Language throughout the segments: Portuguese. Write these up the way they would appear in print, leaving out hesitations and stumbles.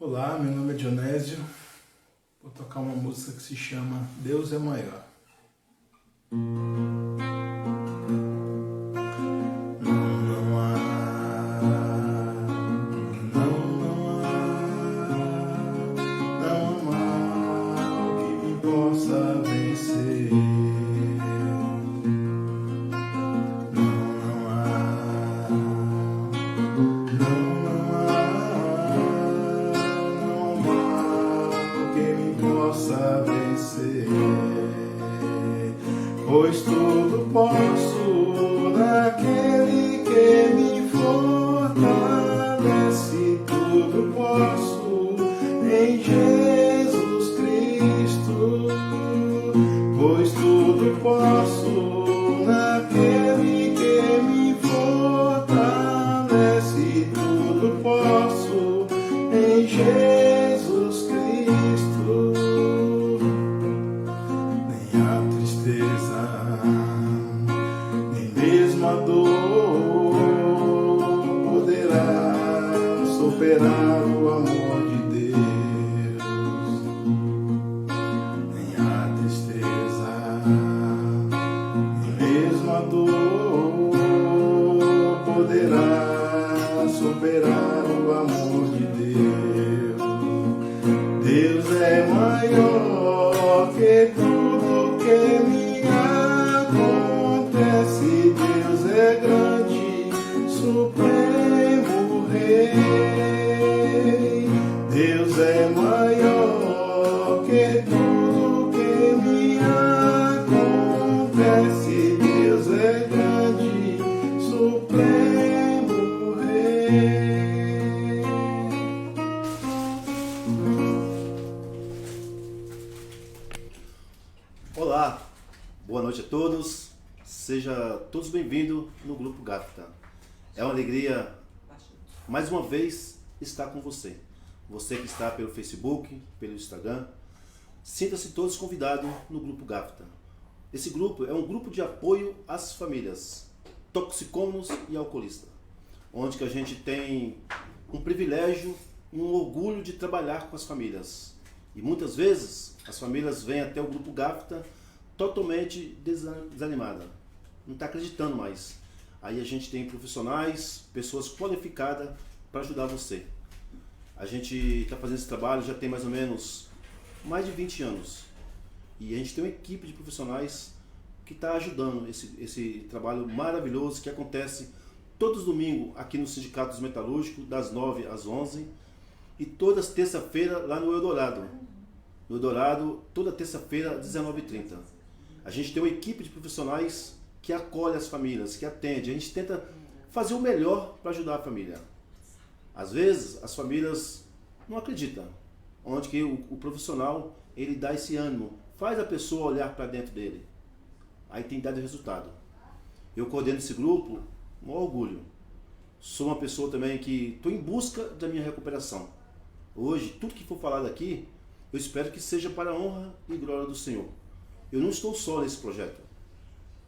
Olá, meu nome é Dionésio. Vou tocar uma música que se chama Deus é Maior. Pois tudo posso naquele que me fortalece, tudo posso em Jesus Cristo. Pois tudo posso naquele que me fortalece, tudo posso em Jesus Cristo. Nem mesmo a dor poderá superar o amor de Deus. Nem a tristeza, nem mesmo a dor poderá superar o amor de Deus. Deus é maior que tudo que me acontece. Deus é grande, supremo Rei. Deus é maior que tudo que me acontece. Deus é grande, supremo Rei. Olá, boa noite a todos, sejam todos bem-vindos no Grupo Gafta. É uma alegria, mais uma vez, estar com você. Você que está pelo Facebook, pelo Instagram, sinta-se todos convidados no Grupo Gafta. Esse grupo é um grupo de apoio às famílias toxicômanos e alcoolistas, onde que a gente tem um privilégio e um orgulho de trabalhar com as famílias. E muitas vezes as famílias vêm até o Grupo Gafta totalmente desanimada, não está acreditando mais. Aí a gente tem profissionais, pessoas qualificadas para ajudar você. A gente está fazendo esse trabalho já tem mais ou menos mais de 20 anos. E a gente tem uma equipe de profissionais que está ajudando esse trabalho maravilhoso que acontece todos os domingos aqui no Sindicato dos Metalúrgicos, das 9 às 11, e todas terça-feira lá no Eldorado. No Eldorado, toda terça-feira, às 19h30. A gente tem uma equipe de profissionais que acolhe as famílias, que atende. A gente tenta fazer o melhor para ajudar a família. Às vezes, as famílias não acreditam. Onde que o profissional, ele dá esse ânimo, faz a pessoa olhar para dentro dele. Aí tem dado resultado. Eu coordeno esse grupo com orgulho. Sou uma pessoa também que estou em busca da minha recuperação. Hoje, tudo que for falado aqui, eu espero que seja para a honra e glória do Senhor. Eu não estou só nesse projeto.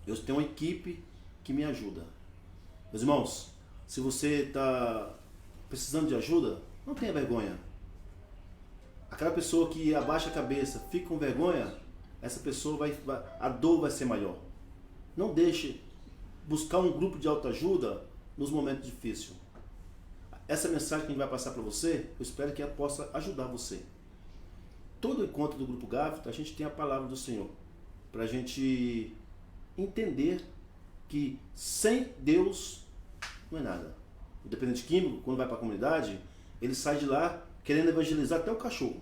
Eu tenho uma equipe que me ajuda. Meus irmãos, se você está precisando de ajuda, não tenha vergonha. Aquela pessoa que abaixa a cabeça, fica com vergonha, essa pessoa a dor vai ser maior. Não deixe buscar um grupo de autoajuda nos momentos difíceis. Essa mensagem que a gente vai passar para você, eu espero que ela possa ajudar você. Todo encontro do Grupo Gafta, a gente tem a palavra do Senhor, para a gente entender que sem Deus não é nada. O dependente químico, quando vai para a comunidade, ele sai de lá querendo evangelizar até o cachorro.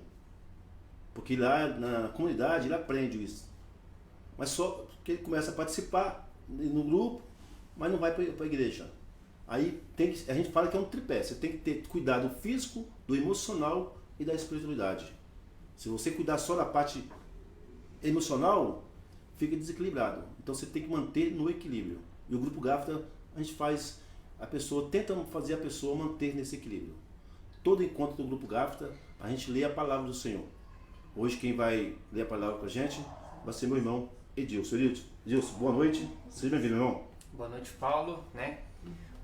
Porque lá na comunidade ele aprende isso. Mas só que ele começa a participar no grupo, mas não vai para a igreja. Aí a gente fala que é um tripé. Você tem que ter cuidado físico, do emocional e da espiritualidade. Se você cuidar só da parte emocional, fica desequilibrado. Então você tem que manter no equilíbrio. E o Grupo Gafta, a gente tenta fazer a pessoa manter nesse equilíbrio. Todo encontro do Grupo Gafta, a gente lê a palavra do Senhor. Hoje quem vai ler a palavra pra gente vai ser meu irmão Edilson. Edilson, boa noite. Seja bem-vindo, irmão. Boa noite, Paulo, né?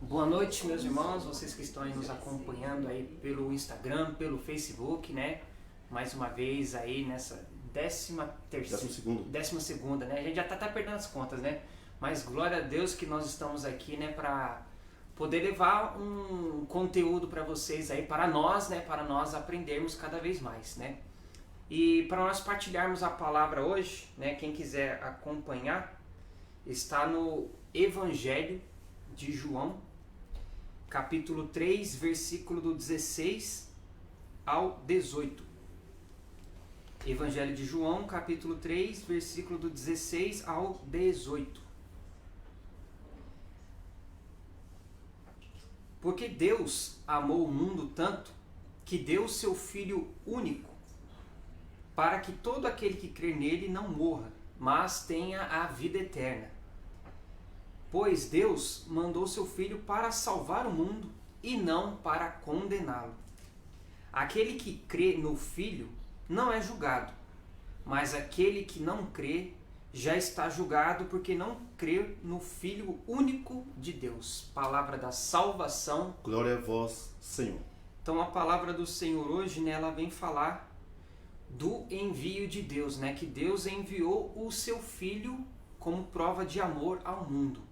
Boa noite, meus irmãos, vocês que estão aí nos acompanhando aí pelo Instagram, pelo Facebook, né? Mais uma vez aí nessa 12ª, né? A gente já tá perdendo as contas, né? Mas glória a Deus que nós estamos aqui, né? Para poder levar um conteúdo para vocês aí, para nós, né? Para nós aprendermos cada vez mais, né? E para nós partilharmos a palavra hoje, né? Quem quiser acompanhar, está no Evangelho de João, capítulo 3, versículo do 16 ao 18. Evangelho de João, capítulo 3, versículo do 16 ao 18. Porque Deus amou o mundo tanto que deu seu Filho único, para que todo aquele que crer nele não morra, mas tenha a vida eterna. Pois Deus mandou seu Filho para salvar o mundo e não para condená-lo. Aquele que crê no Filho não é julgado, mas aquele que não crê já está julgado porque não crê no Filho único de Deus. Palavra da salvação. Glória a vós, Senhor. Então a palavra do Senhor hoje, né, ela vem falar do envio de Deus, né, que Deus enviou o seu Filho como prova de amor ao mundo.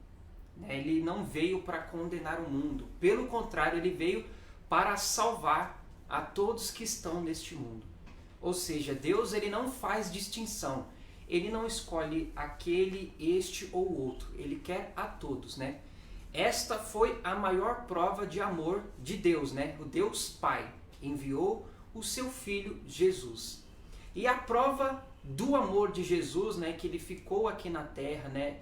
Ele não veio para condenar o mundo, pelo contrário, ele veio para salvar a todos que estão neste mundo. Ou seja, Deus ele não faz distinção, ele não escolhe aquele, este ou outro, ele quer a todos, né? Esta foi a maior prova de amor de Deus, né? O Deus Pai enviou o seu Filho Jesus. E a prova do amor de Jesus, né, que ele ficou aqui na terra, né,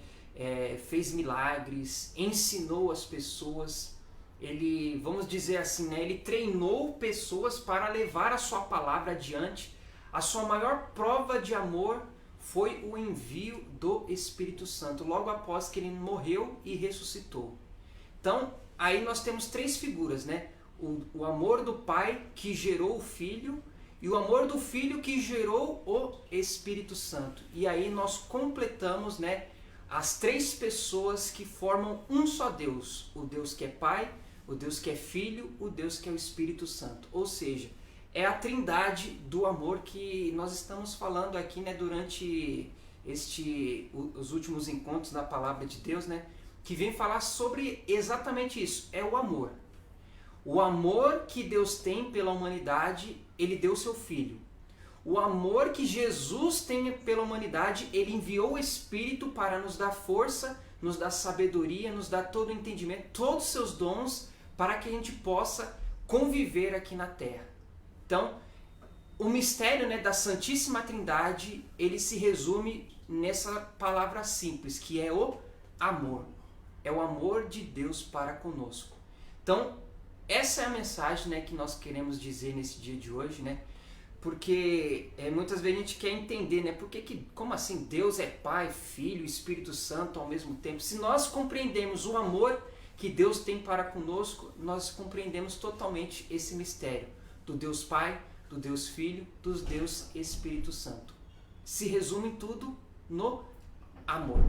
fez milagres, ensinou as pessoas, ele, vamos dizer assim, né, ele treinou pessoas para levar a sua palavra adiante. A sua maior prova de amor foi o envio do Espírito Santo, logo após que ele morreu e ressuscitou. Então, aí nós temos três figuras, né? O amor do Pai que gerou o Filho, e o amor do Filho que gerou o Espírito Santo. E aí nós completamos, né, as três pessoas que formam um só Deus. O Deus que é Pai, o Deus que é Filho, o Deus que é o Espírito Santo. Ou seja, é a trindade do amor que nós estamos falando aqui, né, durante os últimos encontros da Palavra de Deus, né, que vem falar sobre exatamente isso, é o amor. O amor que Deus tem pela humanidade, ele deu seu Filho. O amor que Jesus tem pela humanidade, ele enviou o Espírito para nos dar força, nos dar sabedoria, nos dar todo o entendimento, todos os seus dons, para que a gente possa conviver aqui na Terra. Então, o mistério, né, da Santíssima Trindade, ele se resume nessa palavra simples, que é o amor. É o amor de Deus para conosco. Então, essa é a mensagem, né, que nós queremos dizer nesse dia de hoje, né? Porque muitas vezes a gente quer entender, né? Como assim Deus é Pai, Filho, Espírito Santo ao mesmo tempo? Se nós compreendemos o amor que Deus tem para conosco, nós compreendemos totalmente esse mistério do Deus Pai, do Deus Filho, do Deus Espírito Santo. Se resume tudo no amor.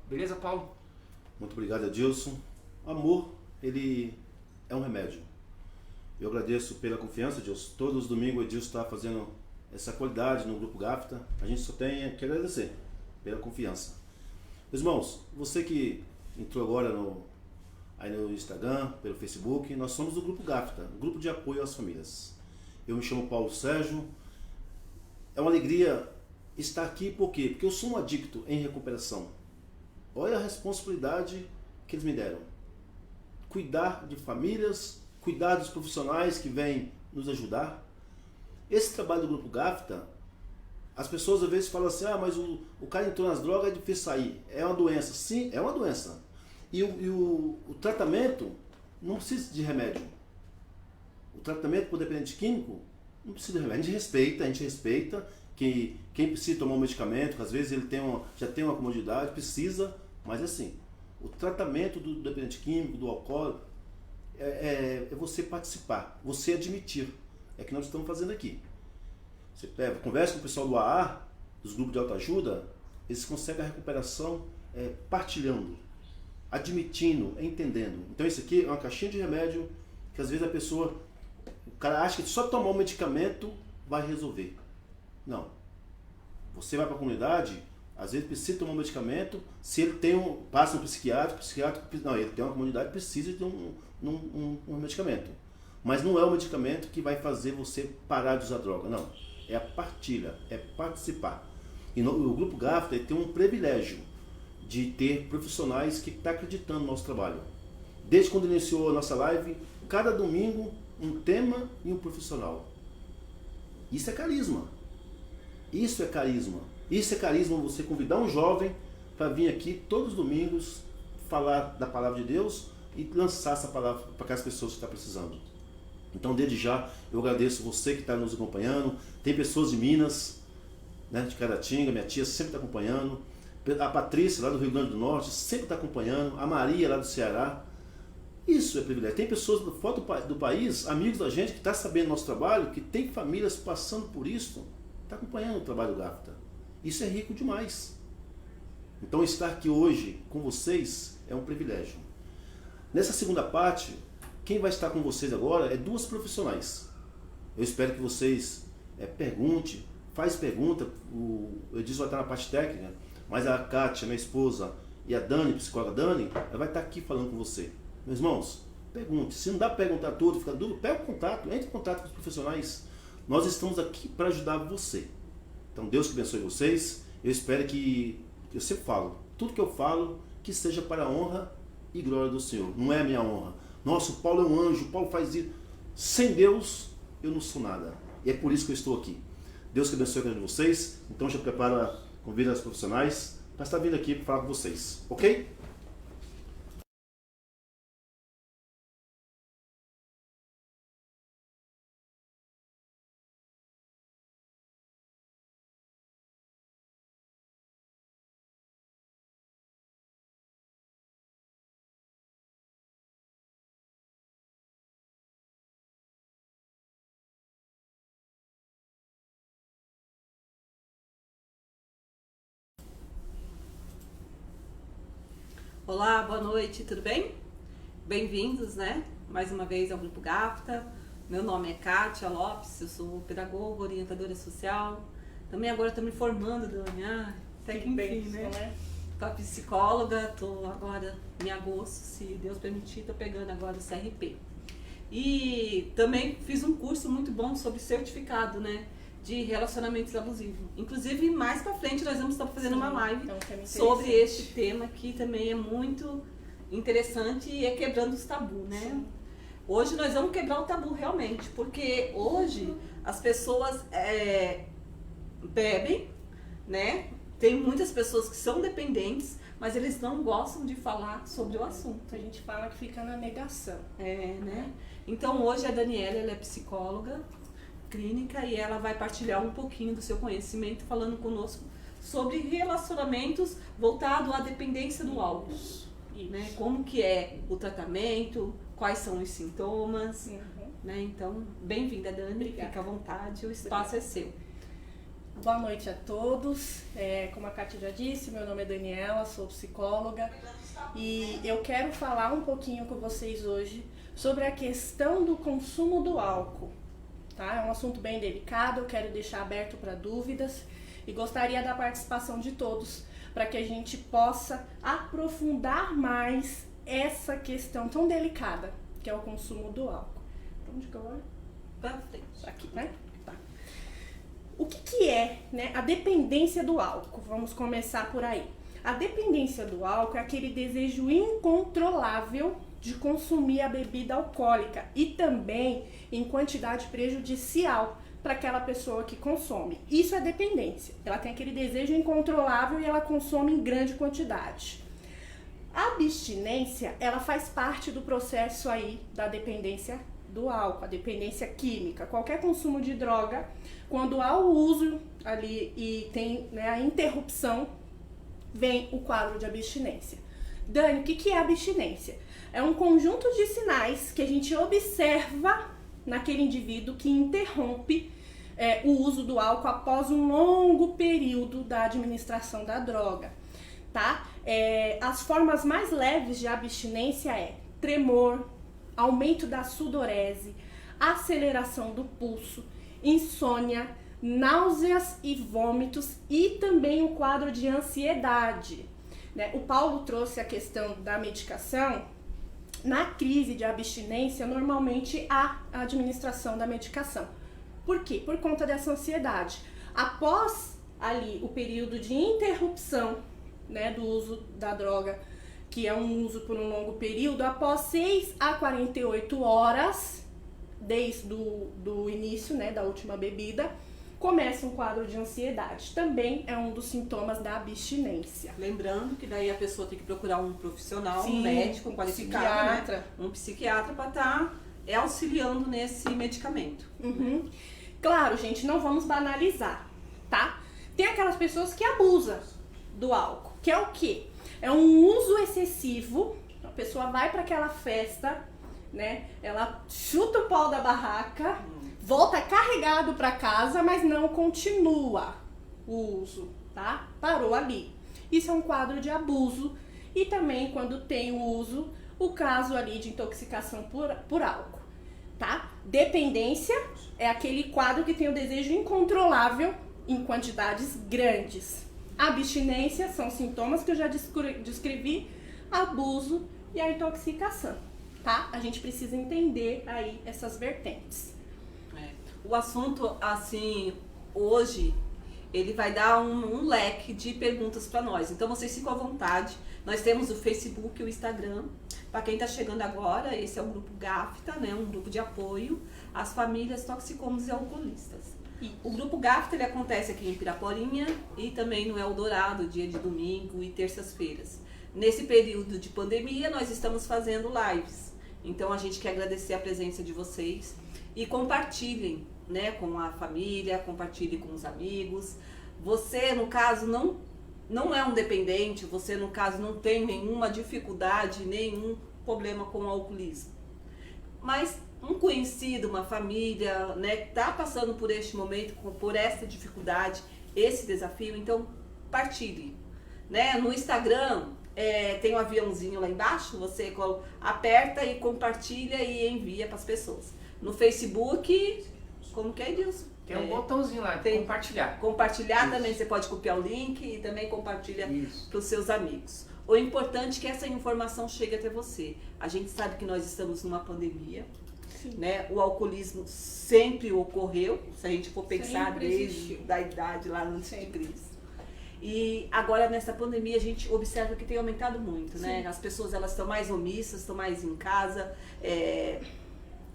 Beleza, Paulo? Muito obrigado, Adilson. Amor, ele é um remédio. Eu agradeço pela confiança, Edilson. Todos os domingos o Edilson está fazendo essa qualidade no Grupo Gafta. A gente só tem que agradecer pela confiança. Meus irmãos, você que entrou agora aí no Instagram, pelo Facebook, nós somos do Grupo Gafta, o Grupo de Apoio às Famílias. Eu me chamo Paulo Sérgio. É uma alegria estar aqui, por quê? Porque eu sou um adicto em recuperação. Olha a responsabilidade que eles me deram. Cuidar de famílias, cuidar dos profissionais que vêm nos ajudar. Esse trabalho do Grupo Gafta, as pessoas às vezes falam assim, mas o cara entrou nas drogas, é difícil sair, é uma doença. Sim, é uma doença. E o tratamento não precisa de remédio. O tratamento por dependente químico não precisa de remédio. A gente respeita que quem precisa tomar um medicamento, que às vezes ele já tem uma comodidade, precisa, mas assim, o tratamento do dependente químico, do alcoólico, é você participar, você admitir. É que nós estamos fazendo aqui. Você conversa com o pessoal do AA, dos grupos de autoajuda, eles conseguem a recuperação partilhando, admitindo, entendendo. Então isso aqui é uma caixinha de remédio que às vezes o cara acha que só tomar um medicamento vai resolver. Não. Você vai para a comunidade, às vezes precisa tomar um medicamento, se ele passa no psiquiatra, não, ele tem uma comunidade, precisa de um medicamento. Mas não é o medicamento que vai fazer você parar de usar droga, não. É a partilha, é participar. E o Grupo Gafta tem um privilégio de ter profissionais que estão acreditando no nosso trabalho. Desde quando iniciou a nossa live, cada domingo um tema e um profissional. Isso é carisma. Isso é carisma. Isso é carisma, você convidar um jovem para vir aqui todos os domingos falar da palavra de Deus e lançar essa palavra para aquelas pessoas que estão precisando. Então, desde já, eu agradeço você que está nos acompanhando. Tem pessoas de Minas, né, de Caratinga, minha tia sempre está acompanhando. A Patrícia, lá do Rio Grande do Norte, sempre está acompanhando. A Maria, lá do Ceará. Isso é privilégio. Tem pessoas fora do país, amigos da gente, que estão sabendo do nosso trabalho, que tem famílias passando por isso, está acompanhando o trabalho do Gafta. Isso é rico demais. Então, estar aqui hoje com vocês é um privilégio. Nessa segunda parte, quem vai estar com vocês agora é duas profissionais. Eu espero que vocês faz pergunta. O Edilson vai estar na parte técnica, mas a Kátia, minha esposa, e a Dani, psicóloga Dani, ela vai estar aqui falando com você. Meus irmãos, pergunte. Se não dá para perguntar tudo, fica dúvida, pega o contato, entre em contato com os profissionais. Nós estamos aqui para ajudar você. Então, Deus que abençoe vocês. Eu espero que, eu sempre falo, tudo que eu falo, que seja para a honra e glória do Senhor. Não é a minha honra. Nossa, o Paulo é um anjo, o Paulo faz isso. Sem Deus, eu não sou nada. E é por isso que eu estou aqui. Deus que abençoe a cada um de vocês. Então, já prepara, convida os profissionais para estar vindo aqui para falar com vocês. Ok? Olá, boa noite, tudo bem? Bem-vindos, né? Mais uma vez ao Grupo Gafta. Meu nome é Kátia Lopes, eu sou pedagoga, orientadora social. Também agora estou me formando, Dani. Até que enfim, né? Tô psicóloga, estou agora em agosto, se Deus permitir, estou pegando agora o CRP. E também fiz um curso muito bom sobre certificado, né? De relacionamentos abusivos. Inclusive, mais pra frente, nós vamos estar fazendo uma live sobre este tema que também é muito interessante e é quebrando os tabus, né? Sim. Hoje nós vamos quebrar o tabu realmente, porque hoje as pessoas bebem, né? Tem muitas pessoas que são dependentes, mas eles não gostam de falar sobre o assunto. A gente fala que fica na negação. Né? Então hoje a Daniela, ela é psicóloga clínica e ela vai partilhar um pouquinho do seu conhecimento falando conosco sobre relacionamentos voltado à dependência do álcool. Isso. Né? Como que é o tratamento, quais são os sintomas, né? Então, bem-vinda, Dani. Obrigada. Fica à vontade, o espaço é seu. Boa noite a todos. Como a Kátia já disse, meu nome é Daniela, sou psicóloga e eu quero falar um pouquinho com vocês hoje sobre a questão do consumo do álcool. Tá? É um assunto bem delicado, eu quero deixar aberto para dúvidas e gostaria da participação de todos para que a gente possa aprofundar mais essa questão tão delicada que é o consumo do álcool. Onde que eu olho? Pra frente. Aqui, né? Tá. O que é, né, a dependência do álcool? Vamos começar por aí. A dependência do álcool é aquele desejo incontrolável de consumir a bebida alcoólica e também em quantidade prejudicial para aquela pessoa que consome. Isso é dependência. Ela tem aquele desejo incontrolável e ela consome em grande quantidade. A abstinência, ela faz parte do processo aí da dependência do álcool, a dependência química. Qualquer consumo de droga, quando há o uso ali e tem, né, a interrupção, vem o quadro de abstinência. Dani, o que é abstinência? É um conjunto de sinais que a gente observa naquele indivíduo que interrompe o uso do álcool após um longo período da administração da droga. tá? As formas mais leves de abstinência é tremor, aumento da sudorese, aceleração do pulso, insônia, náuseas e vômitos e também o quadro de ansiedade, né? O Paulo trouxe a questão da medicação. Na crise de abstinência, normalmente há a administração da medicação. Por quê? Por conta dessa ansiedade. Após ali o período de interrupção, né, do uso da droga, que é um uso por um longo período, após 6 a 48 horas, desde do início, né, da última bebida, começa um quadro de ansiedade. Também é um dos sintomas da abstinência. Lembrando que daí a pessoa tem que procurar um profissional, Sim, um médico qualificado, psiquiatra. né? Um psiquiatra para estar auxiliando nesse medicamento. Uhum. Claro, gente, não vamos banalizar, tá? Tem aquelas pessoas que abusam do álcool, que é o quê? É um uso excessivo. A pessoa vai para aquela festa, né? Ela chuta o pau da barraca, volta carregado para casa, mas não continua o uso, tá? Parou ali. Isso é um quadro de abuso. E também quando tem o uso, o caso ali de intoxicação por álcool, tá? Dependência é aquele quadro que tem o desejo incontrolável em quantidades grandes. Abstinência são sintomas que eu já descrevi, abuso e a intoxicação, tá? A gente precisa entender aí essas vertentes. O assunto, assim, hoje, ele vai dar um leque de perguntas para nós. Então, vocês ficam à vontade. Nós temos o Facebook e o Instagram. Para quem está chegando agora, esse é o Grupo GAFTA, né? Um grupo de apoio às famílias toxicômanos e alcoolistas. O Grupo GAFTA, ele acontece aqui em Piraporinha e também no Eldorado, dia de domingo e terças-feiras. Nesse período de pandemia, nós estamos fazendo lives. Então, a gente quer agradecer a presença de vocês e compartilhem, né, com a família, compartilhe com os amigos. Você, no caso, não é um dependente, você, no caso, não tem nenhuma dificuldade, nenhum problema com o alcoolismo. Mas um conhecido, uma família, né, que está passando por este momento, por essa dificuldade, esse desafio, então partilhe. Né? No Instagram, tem um aviãozinho lá embaixo, você aperta e compartilha e envia para as pessoas. No Facebook, como que é, Edilson? Tem um botãozinho lá, tem compartilhar. Compartilhar Isso. também, você pode copiar o link e também compartilha Isso. para os seus amigos. O importante é que essa informação chegue até você. A gente sabe que nós estamos numa pandemia, né? O alcoolismo sempre ocorreu, se a gente for pensar Sempre desde existiu. a idade lá antes de Sempre. Cristo. E agora nessa pandemia a gente observa que tem aumentado muito, né? Sim. As pessoas elas estão mais omissas, estão mais em casa,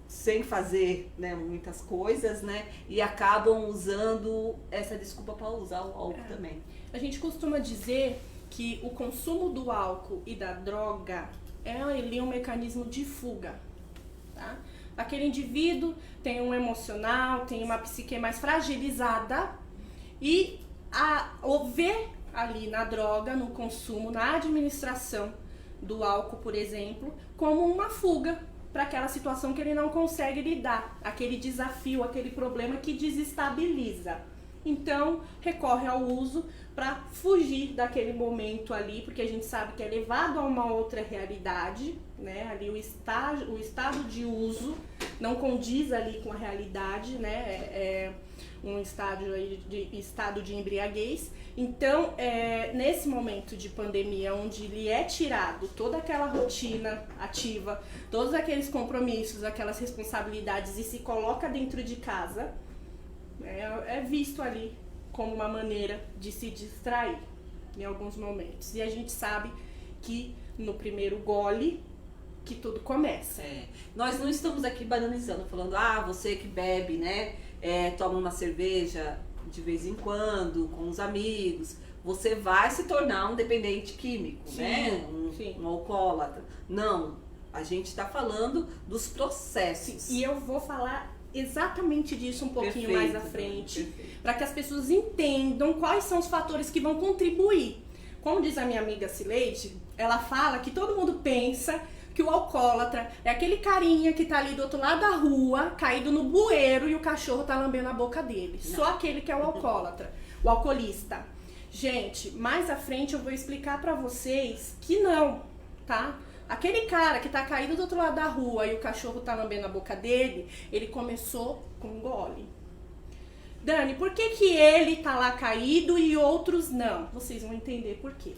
sem fazer, né, muitas coisas, né? E acabam usando essa desculpa para usar o álcool também. A gente costuma dizer que o consumo do álcool e da droga é ali um mecanismo de fuga, tá? Aquele indivíduo tem um emocional, tem uma psique mais fragilizada e o ver ali na droga, no consumo, na administração do álcool, por exemplo, como uma fuga para aquela situação que ele não consegue lidar, aquele desafio, aquele problema que desestabiliza. Então, recorre ao uso para fugir daquele momento ali, porque a gente sabe que é levado a uma outra realidade, né? Ali o estado de uso não condiz ali com a realidade, né? É um estado de embriaguez. Então, nesse momento de pandemia, onde lhe é tirado toda aquela rotina ativa, todos aqueles compromissos, aquelas responsabilidades e se coloca dentro de casa, é visto ali como uma maneira de se distrair em alguns momentos. E a gente sabe que no primeiro gole que tudo começa. Nós não estamos aqui banalizando, falando, você que bebe, né, toma uma cerveja de vez em quando, com os amigos, você vai se tornar um dependente químico, Sim, né, sim. um alcoólatra. Não, a gente está falando dos processos. E eu vou falar exatamente disso um pouquinho Perfeito, mais à frente, perfeito. para que as pessoas entendam quais são os fatores que vão contribuir. Como diz a minha amiga Cileide, ela fala que todo mundo pensa que o alcoólatra é aquele carinha que tá ali do outro lado da rua, caído no bueiro e o cachorro tá lambendo a boca dele. Não. Só aquele que é o alcoólatra, o alcoolista. Gente, mais à frente eu vou explicar pra vocês que não, tá? Aquele cara que tá caído do outro lado da rua e o cachorro tá lambendo a boca dele, ele começou com um gole. Dani, por que que ele tá lá caído e outros não? Vocês vão entender por quê,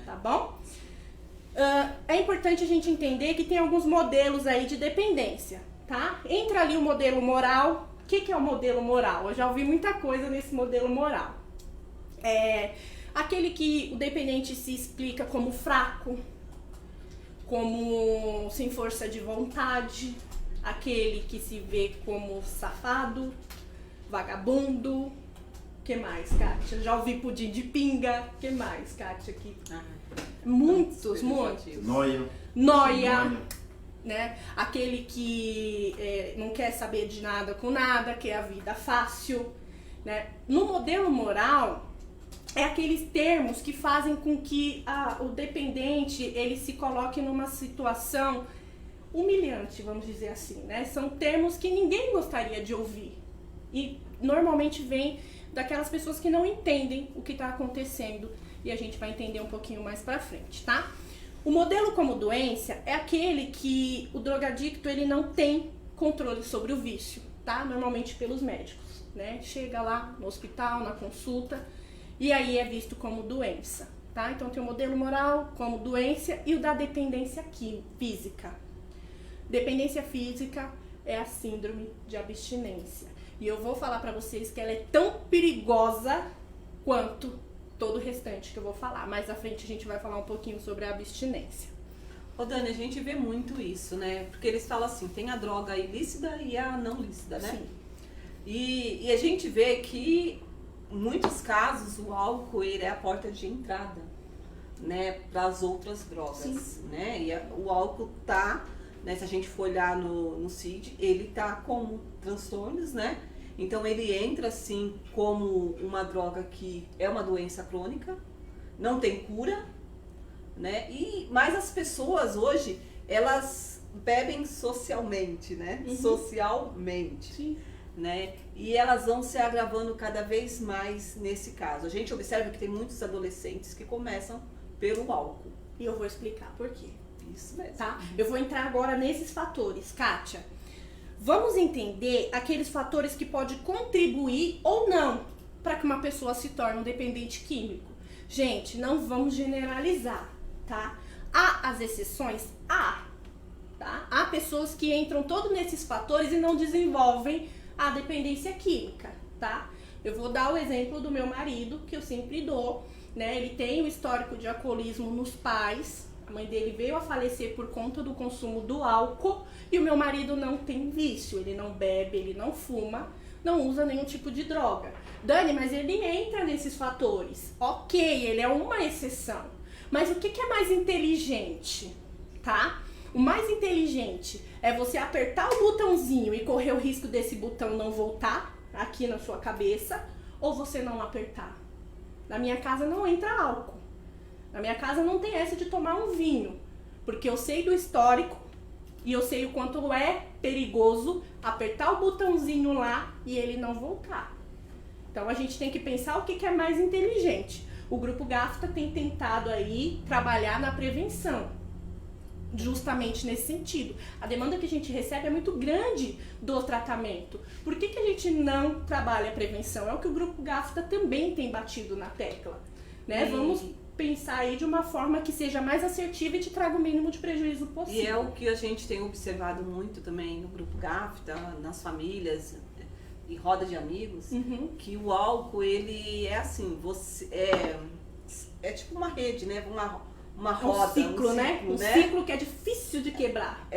tá bom? É importante a gente entender que tem alguns modelos aí de dependência, tá? Entra ali o modelo moral. O que que é o modelo moral? Eu já ouvi muita coisa nesse modelo moral. É aquele que o dependente se explica como fraco, como sem força de vontade, aquele que se vê como safado, vagabundo. Que mais, Kátia? Já ouvi pudim de pinga. Que mais, Kátia? Aqui. Muitos. Noia, né? Aquele que não quer saber de nada com nada, quer a vida fácil, né? No modelo moral, é aqueles termos que fazem com que o dependente ele se coloque numa situação humilhante, vamos dizer assim, né? São termos que ninguém gostaria de ouvir e normalmente vem daquelas pessoas que não entendem o que está acontecendo e a gente vai entender um pouquinho mais pra frente, tá? O modelo como doença é aquele que o drogadicto ele não tem controle sobre o vício, tá? Normalmente pelos médicos, né? Chega lá no hospital, na consulta, e aí é visto como doença, tá? Então tem o modelo moral como doença e o da dependência física. Dependência física é a síndrome de abstinência. E eu vou falar pra vocês que ela é tão perigosa quanto todo o restante que eu vou falar. Mais à frente a gente vai falar um pouquinho sobre a abstinência. Ô Dani, a gente vê muito isso, né? Porque eles falam assim, tem a droga ilícita e a não lícita, né? Sim. E a gente vê que em muitos casos o álcool ele é a porta de entrada, né, para as outras drogas. Sim. Né? E o álcool tá, né, se a gente for olhar no CID, ele tá como transtornos, né? Então ele entra assim como uma droga que é uma doença crônica, não tem cura, né? Mas as pessoas hoje, elas bebem socialmente, né? Uhum. Socialmente. Sim. Né? E elas vão se agravando cada vez mais nesse caso. A gente observa que tem muitos adolescentes que começam pelo álcool. E eu vou explicar por quê. Isso mesmo. Tá? Eu vou entrar agora nesses fatores, Kátia. Vamos entender aqueles fatores que podem contribuir ou não para que uma pessoa se torne um dependente químico. Gente, não vamos generalizar, tá? Há as exceções? Há. Tá? Há pessoas que entram todos nesses fatores e não desenvolvem a dependência química, tá? Eu vou dar o exemplo do meu marido, que eu sempre dou, né? Ele tem o histórico de alcoolismo nos pais. A mãe dele veio a falecer por conta do consumo do álcool e o meu marido não tem vício, ele não bebe, ele não fuma, não usa nenhum tipo de droga. Dani, mas ele entra nesses fatores. Ok, ele é uma exceção. Mas o que é mais inteligente, tá? O mais inteligente é você apertar o botãozinho e correr o risco desse botão não voltar aqui na sua cabeça ou você não apertar. Na minha casa não entra álcool. Na minha casa não tem essa de tomar um vinho, porque eu sei do histórico e eu sei o quanto é perigoso apertar o botãozinho lá e ele não voltar. Então a gente tem que pensar o que é mais inteligente. O Grupo GAFTA tem tentado aí trabalhar na prevenção, justamente nesse sentido. A demanda que a gente recebe é muito grande do tratamento. Por que a gente não trabalha a prevenção? É o que o Grupo GAFTA também tem batido na tecla, né? Vamos pensar aí de uma forma que seja mais assertiva e te traga o mínimo de prejuízo possível. E é o que a gente tem observado muito também no Grupo GAFTA, nas famílias e roda de amigos, que o álcool, ele é assim, você é tipo uma rede, né? Uma roda, um ciclo, né? Um ciclo que é difícil de quebrar.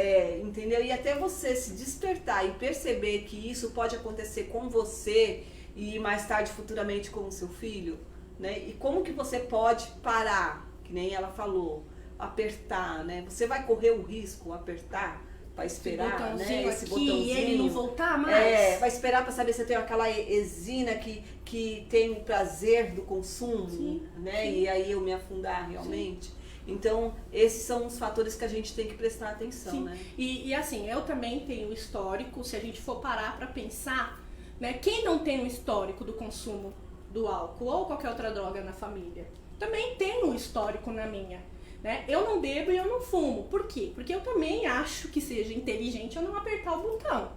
Entendeu? E até você se despertar e perceber que isso pode acontecer com você e mais tarde, futuramente, com o seu filho, né? E como que você pode parar, que nem ela falou, apertar, né? Você vai correr o risco, apertar, para esperar, né? Esse botãozinho. E ele não voltar mais. Vai esperar para saber se tem aquela exina que tem o prazer do consumo, Sim, né? sim. E aí eu me afundar realmente. Sim. Então, esses são os fatores que a gente tem que prestar atenção, Sim. né? E assim, eu também tenho histórico, se a gente for parar para pensar, né? Quem não tem um histórico do consumo do álcool ou qualquer outra droga na família. Também tenho um histórico na minha, né? Eu não bebo e eu não fumo. Por quê? Porque eu também acho que seja inteligente eu não apertar o botão.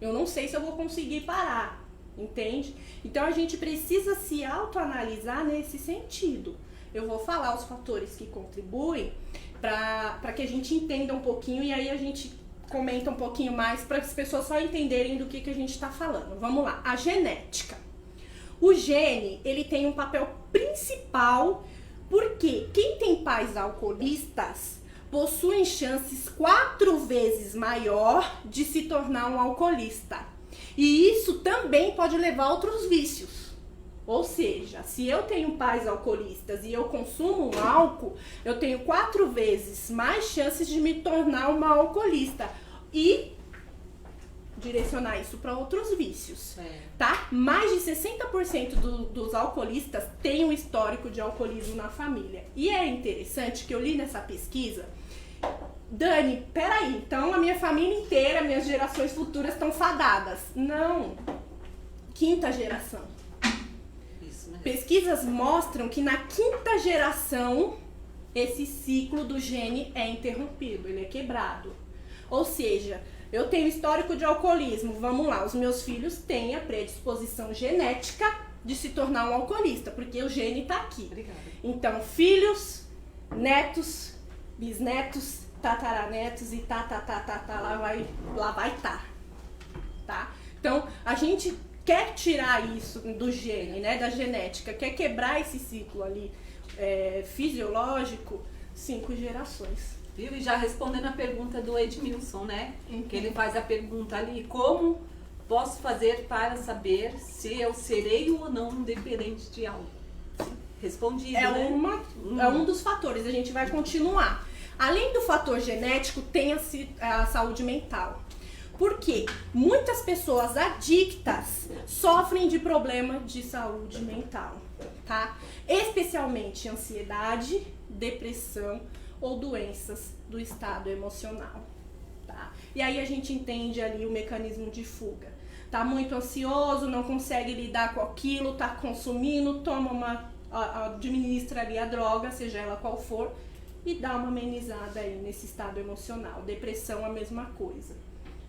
Eu não sei se eu vou conseguir parar, entende? Então a gente precisa se autoanalisar nesse sentido. Eu vou falar os fatores que contribuem para que a gente entenda um pouquinho e aí a gente comenta um pouquinho mais para as pessoas só entenderem do que a gente está falando. Vamos lá, a genética. O gene, ele tem um papel principal porque quem tem pais alcoolistas possuem chances 4 vezes maior de se tornar um alcoolista. E isso também pode levar a outros vícios. Ou seja, se eu tenho pais alcoolistas e eu consumo um álcool, eu tenho 4 vezes mais chances de me tornar uma alcoolista e direcionar isso para outros vícios, tá? Mais de 60% dos alcoolistas têm um histórico de alcoolismo na família. E é interessante que eu li nessa pesquisa, Dani, peraí, então a minha família inteira, minhas gerações futuras estão fadadas. Não, 5ª geração. Pesquisas mostram que na 5ª geração, esse ciclo do gene é interrompido, ele é quebrado. Ou seja, eu tenho histórico de alcoolismo, vamos lá, os meus filhos têm a predisposição genética de se tornar um alcoolista, porque o gene está aqui. Obrigada. Então, filhos, netos, bisnetos, tataranetos e lá vai tá? Então, a gente quer tirar isso do gene, né, da genética, quer quebrar esse ciclo ali fisiológico, 5 gerações. Viu? E já respondendo a pergunta do Edmilson, né? Que ele faz a pergunta ali, como posso fazer para saber se eu serei ou não um dependente de álcool? Respondido, né? É um dos fatores, a gente vai continuar. Além do fator genético, tem a saúde mental. Porque muitas pessoas adictas sofrem de problema de saúde mental, tá? Especialmente ansiedade, depressão ou doenças do estado emocional, tá? E aí a gente entende ali o mecanismo de fuga. Tá muito ansioso, não consegue lidar com aquilo, tá consumindo, administra ali a droga, seja ela qual for, e dá uma amenizada aí nesse estado emocional. Depressão, a mesma coisa.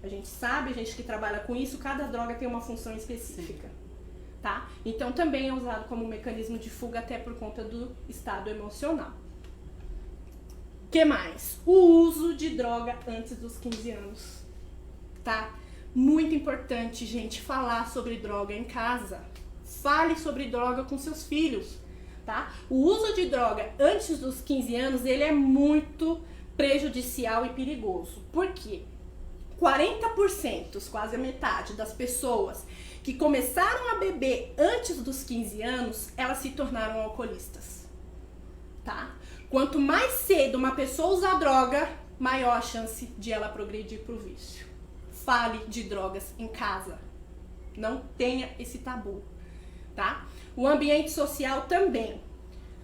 A gente sabe, a gente que trabalha com isso, cada droga tem uma função específica, tá? Então também é usado como mecanismo de fuga até por conta do estado emocional. O que mais? O uso de droga antes dos 15 anos, tá? Muito importante, gente, falar sobre droga em casa. Fale sobre droga com seus filhos, tá? O uso de droga antes dos 15 anos, ele é muito prejudicial e perigoso. Por quê? 40%, quase a metade das pessoas que começaram a beber antes dos 15 anos, elas se tornaram alcoolistas, tá? Quanto mais cedo uma pessoa usar droga, maior a chance de ela progredir pro vício. Fale de drogas em casa. Não tenha esse tabu, tá? O ambiente social também.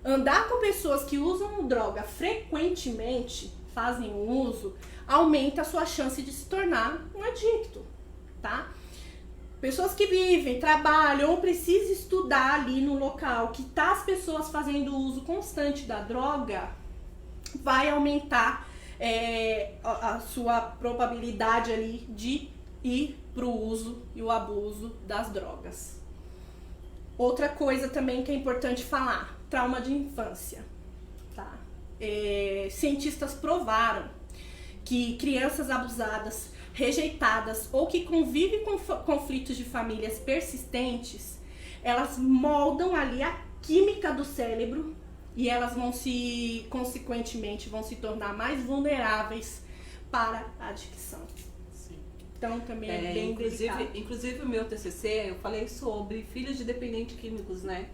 Andar com pessoas que usam droga frequentemente, fazem o uso, aumenta a sua chance de se tornar um adicto, tá? Pessoas que vivem, trabalham ou precisam estudar ali no local que tá as pessoas fazendo uso constante da droga, vai aumentar a sua probabilidade ali de ir pro uso e o abuso das drogas. Outra coisa também que é importante falar, trauma de infância, tá? Cientistas provaram que crianças abusadas, rejeitadas ou que convivem com conflitos de famílias persistentes, elas moldam ali a química do cérebro e elas consequentemente, vão se tornar mais vulneráveis para a adicção. Sim. Então também é bem delicado. Inclusive o meu TCC, eu falei sobre filhos de dependentes químicos, né?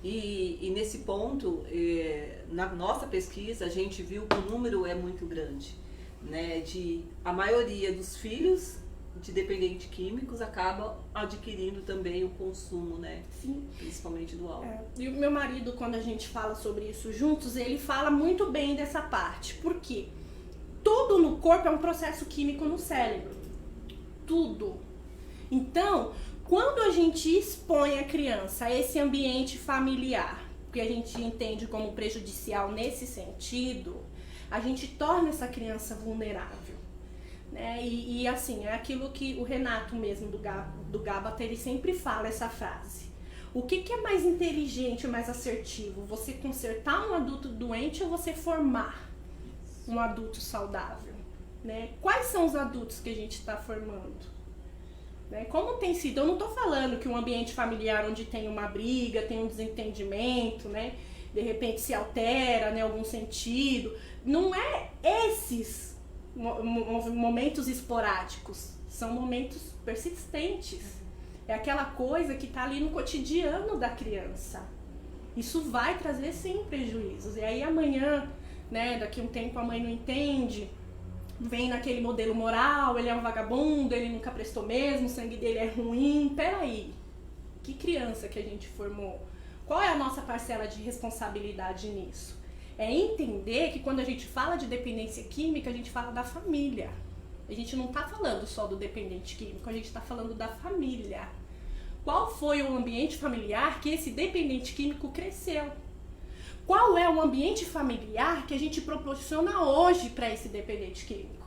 E nesse ponto, na nossa pesquisa, a gente viu que o número é muito grande, né? A maioria dos filhos de dependentes químicos acaba adquirindo também o consumo, né? Sim. Principalmente do álcool. E o meu marido, quando a gente fala sobre isso juntos, ele fala muito bem dessa parte. Por quê? Tudo no corpo é um processo químico no cérebro. Tudo. Então, Quando a gente expõe a criança a esse ambiente familiar, que a gente entende como prejudicial nesse sentido, a gente torna essa criança vulnerável, né? E assim, é aquilo que o Renato mesmo do Gabata, ele sempre fala essa frase. O que é mais inteligente, mais assertivo? Você consertar um adulto doente ou você formar um adulto saudável, né? Quais são os adultos que a gente está formando? Né? Como tem sido? Eu não estou falando que um ambiente familiar onde tem uma briga, tem um desentendimento, né? De repente se altera, né, algum sentido. Não é esses momentos esporádicos, são momentos persistentes. É aquela coisa que está ali no cotidiano da criança. Isso vai trazer sim prejuízos. E aí amanhã, né, daqui a um tempo a mãe não entende, vem naquele modelo moral, ele é um vagabundo, ele nunca prestou mesmo, o sangue dele é ruim. Peraí, que criança que a gente formou? Qual é a nossa parcela de responsabilidade nisso? É entender que quando a gente fala de dependência química, a gente fala da família. A gente não está falando só do dependente químico, a gente está falando da família. Qual foi o ambiente familiar que esse dependente químico cresceu? Qual é o ambiente familiar que a gente proporciona hoje para esse dependente químico?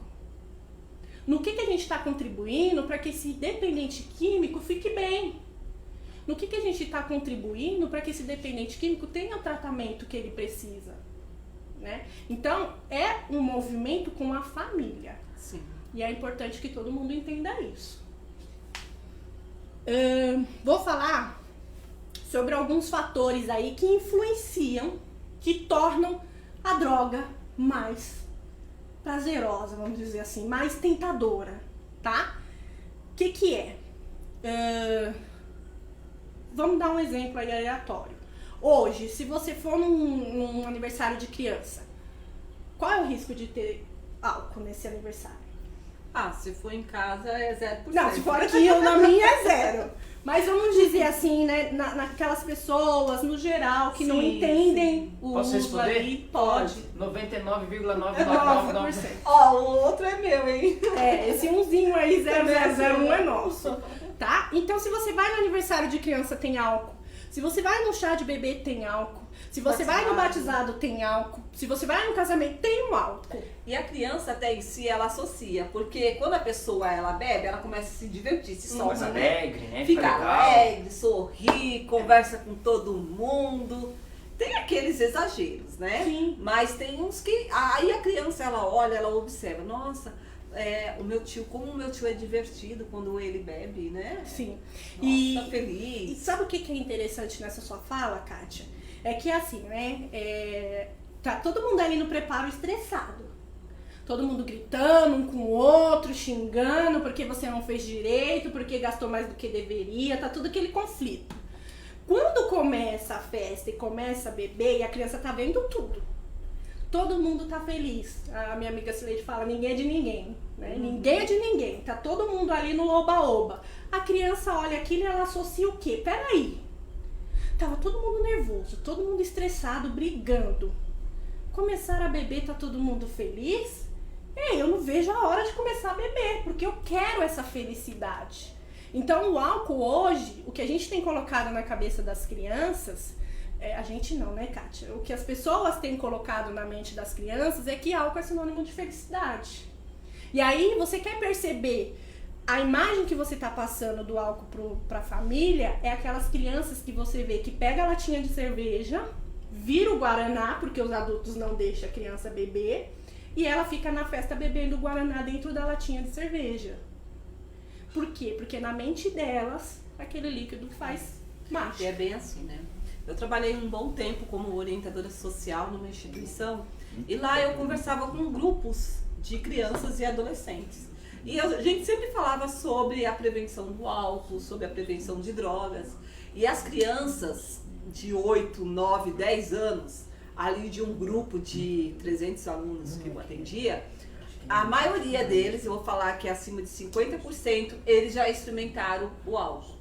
No que a gente está contribuindo para que esse dependente químico fique bem? No que a gente está contribuindo para que esse dependente químico tenha o tratamento que ele precisa? Né? Então, é um movimento com a família. Sim. E é importante que todo mundo entenda isso. Vou falar sobre alguns fatores aí que influenciam, que tornam a droga mais prazerosa, vamos dizer assim, mais tentadora, tá? O que é? Vamos dar um exemplo aí aleatório. Hoje, se você for num aniversário de criança, qual é o risco de ter álcool nesse aniversário? Ah, se for em casa é 0%. Não, se for aqui, na minha é 0. Mas vamos dizer assim, né, naquelas pessoas, no geral, que não Sim, entendem o Posso uso responder? ali, pode. 99,999. Ó, Ó, o outro é meu, hein? esse umzinho aí, 0001 é Também nosso, tá? Então, se você vai no aniversário de criança, tem álcool. Se você vai no chá de bebê, tem álcool. Se você vai no batizado, tem álcool. Se você vai no casamento, tem um álcool. E a criança até em si, ela associa, porque quando a pessoa, ela bebe, ela começa a se divertir, se Mais solta, né? alegre, né? Fica legal. alegre, sorri, conversa com todo mundo. Tem aqueles exageros, né? Sim. Mas tem uns que... Aí a criança, ela olha, ela observa. Nossa, o meu tio, como o meu tio é divertido quando ele bebe, né? Sim. Nossa, E feliz. sabe o que é interessante nessa sua fala, Kátia? É que assim, né? Tá todo mundo ali no preparo estressado. Todo mundo gritando um com o outro, xingando porque você não fez direito, porque gastou mais do que deveria, tá tudo aquele conflito. Quando começa a festa e começa a beber e a criança tá vendo tudo, todo mundo tá feliz. A minha amiga Cileide fala, ninguém é de ninguém, né? Ninguém é de ninguém, tá todo mundo ali no oba-oba. A criança olha aquilo e ela associa o quê? Peraí, tava todo mundo nervoso, todo mundo estressado, brigando. Começaram a beber, tá todo mundo feliz? Eu não vejo a hora de começar a beber, porque eu quero essa felicidade. Então o álcool hoje, o que a gente tem colocado na cabeça das crianças, a gente não, né, Kátia? O que as pessoas têm colocado na mente das crianças é que álcool é sinônimo de felicidade. E aí você quer perceber a imagem que você tá passando do álcool pra família, é aquelas crianças que você vê que pega a latinha de cerveja, vira o guaraná, porque os adultos não deixam a criança beber, e ela fica na festa bebendo guaraná dentro da latinha de cerveja. Por quê? Porque na mente delas, aquele líquido faz marcha. E é bem assim, né? Eu trabalhei um bom tempo como orientadora social numa instituição, e lá eu conversava com grupos de crianças e adolescentes. E a gente sempre falava sobre a prevenção do álcool, sobre a prevenção de drogas. E as crianças de 8, 9, 10 anos, ali de um grupo de 300 alunos que eu atendia, a maioria deles, eu vou falar que acima de 50%, eles já experimentaram o álcool.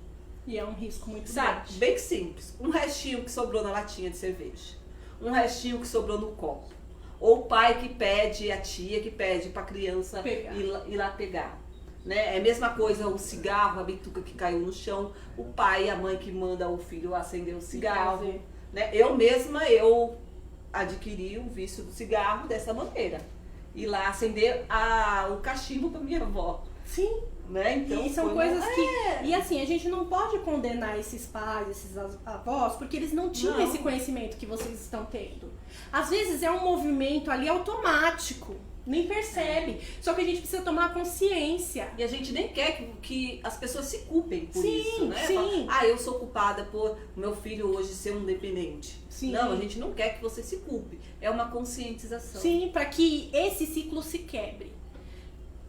E é um risco muito Sabe, grande. bem simples. Um restinho que sobrou na latinha de cerveja. Um restinho que sobrou no copo. Ou o pai que pede, a tia que pede pra criança Pegar. ir lá pegar. né? É a mesma coisa o cigarro, a bituca que caiu no chão, o pai e a mãe que manda o filho acender o cigarro, fazer. né? Eu adquiri o vício do cigarro dessa maneira. Ir lá acender o cachimbo para minha avó, Sim. né? Então E são foi coisas uma- que. E assim, a gente não pode condenar esses pais, esses avós, porque eles não tinham Não. esse conhecimento que vocês estão tendo. Às vezes é um movimento ali automático, nem percebe. Só que a gente precisa tomar consciência. E a gente nem quer que as pessoas se culpem por Sim, isso, né? sim. Fala, eu sou culpada por meu filho hoje ser um dependente. Sim. Não, a gente não quer que você se culpe. É uma conscientização. Sim, para que esse ciclo se quebre.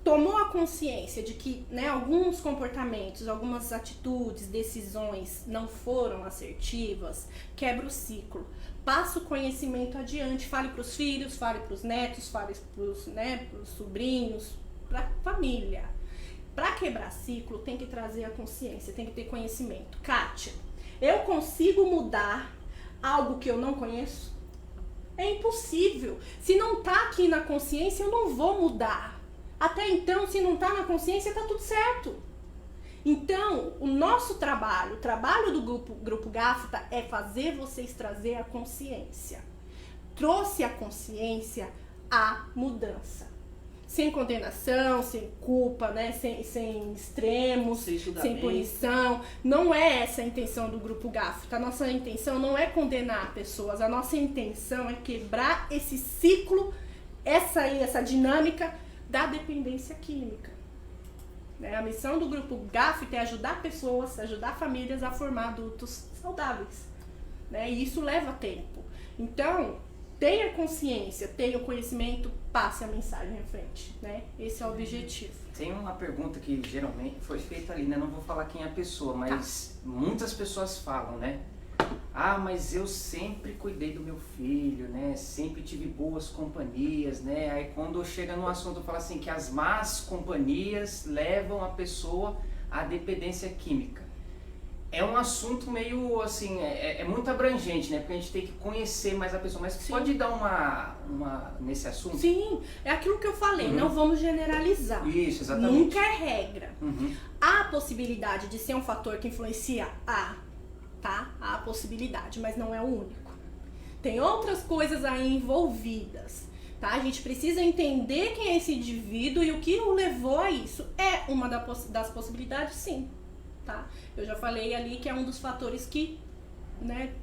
Tomou a consciência de que, né, alguns comportamentos, algumas atitudes, decisões não foram assertivas, quebra o ciclo. Passa o conhecimento adiante, fale para os filhos, fale para os netos, fale para os sobrinhos, para a família. Para quebrar ciclo, tem que trazer a consciência, tem que ter conhecimento. Kátia, eu consigo mudar algo que eu não conheço? É impossível. Se não tá aqui na consciência, eu não vou mudar. Até então, se não tá na consciência, tá tudo certo. Então, o nosso trabalho, o trabalho do Grupo Gafta é fazer vocês trazer a consciência. Trouxe a consciência, a mudança. Sem condenação, sem culpa, né? sem extremos, Sem sem julgamento. punição. Não é essa a intenção do Grupo Gafta. A nossa intenção não é condenar pessoas. A nossa intenção é quebrar esse ciclo, essa dinâmica da dependência química. A missão do Grupo Gafta é ajudar pessoas, ajudar famílias a formar adultos saudáveis. E isso leva tempo. Então, tenha consciência, tenha o conhecimento, passe a mensagem à frente. Esse é o objetivo. Tem uma pergunta que geralmente foi feita ali, né? Não vou falar quem é a pessoa, mas muitas pessoas falam, né? Ah, mas eu sempre cuidei do meu filho, né? Sempre tive boas companhias, né? Aí quando chega no assunto, eu falo assim, que as más companhias levam a pessoa à dependência química. É um assunto meio, assim, é muito abrangente, né? Porque a gente tem que conhecer mais a pessoa. Mas Sim. pode dar uma nesse assunto? Sim, é aquilo que eu falei, não vamos generalizar. Isso, exatamente. Nunca é regra. Uhum. Há a possibilidade de ser um fator que influencia? Há a possibilidade, mas não é o único. Tem outras coisas aí envolvidas, tá? A gente precisa entender quem é esse indivíduo e o que o levou a isso. É uma das possibilidades, sim, tá? Eu já falei ali que é um dos fatores que,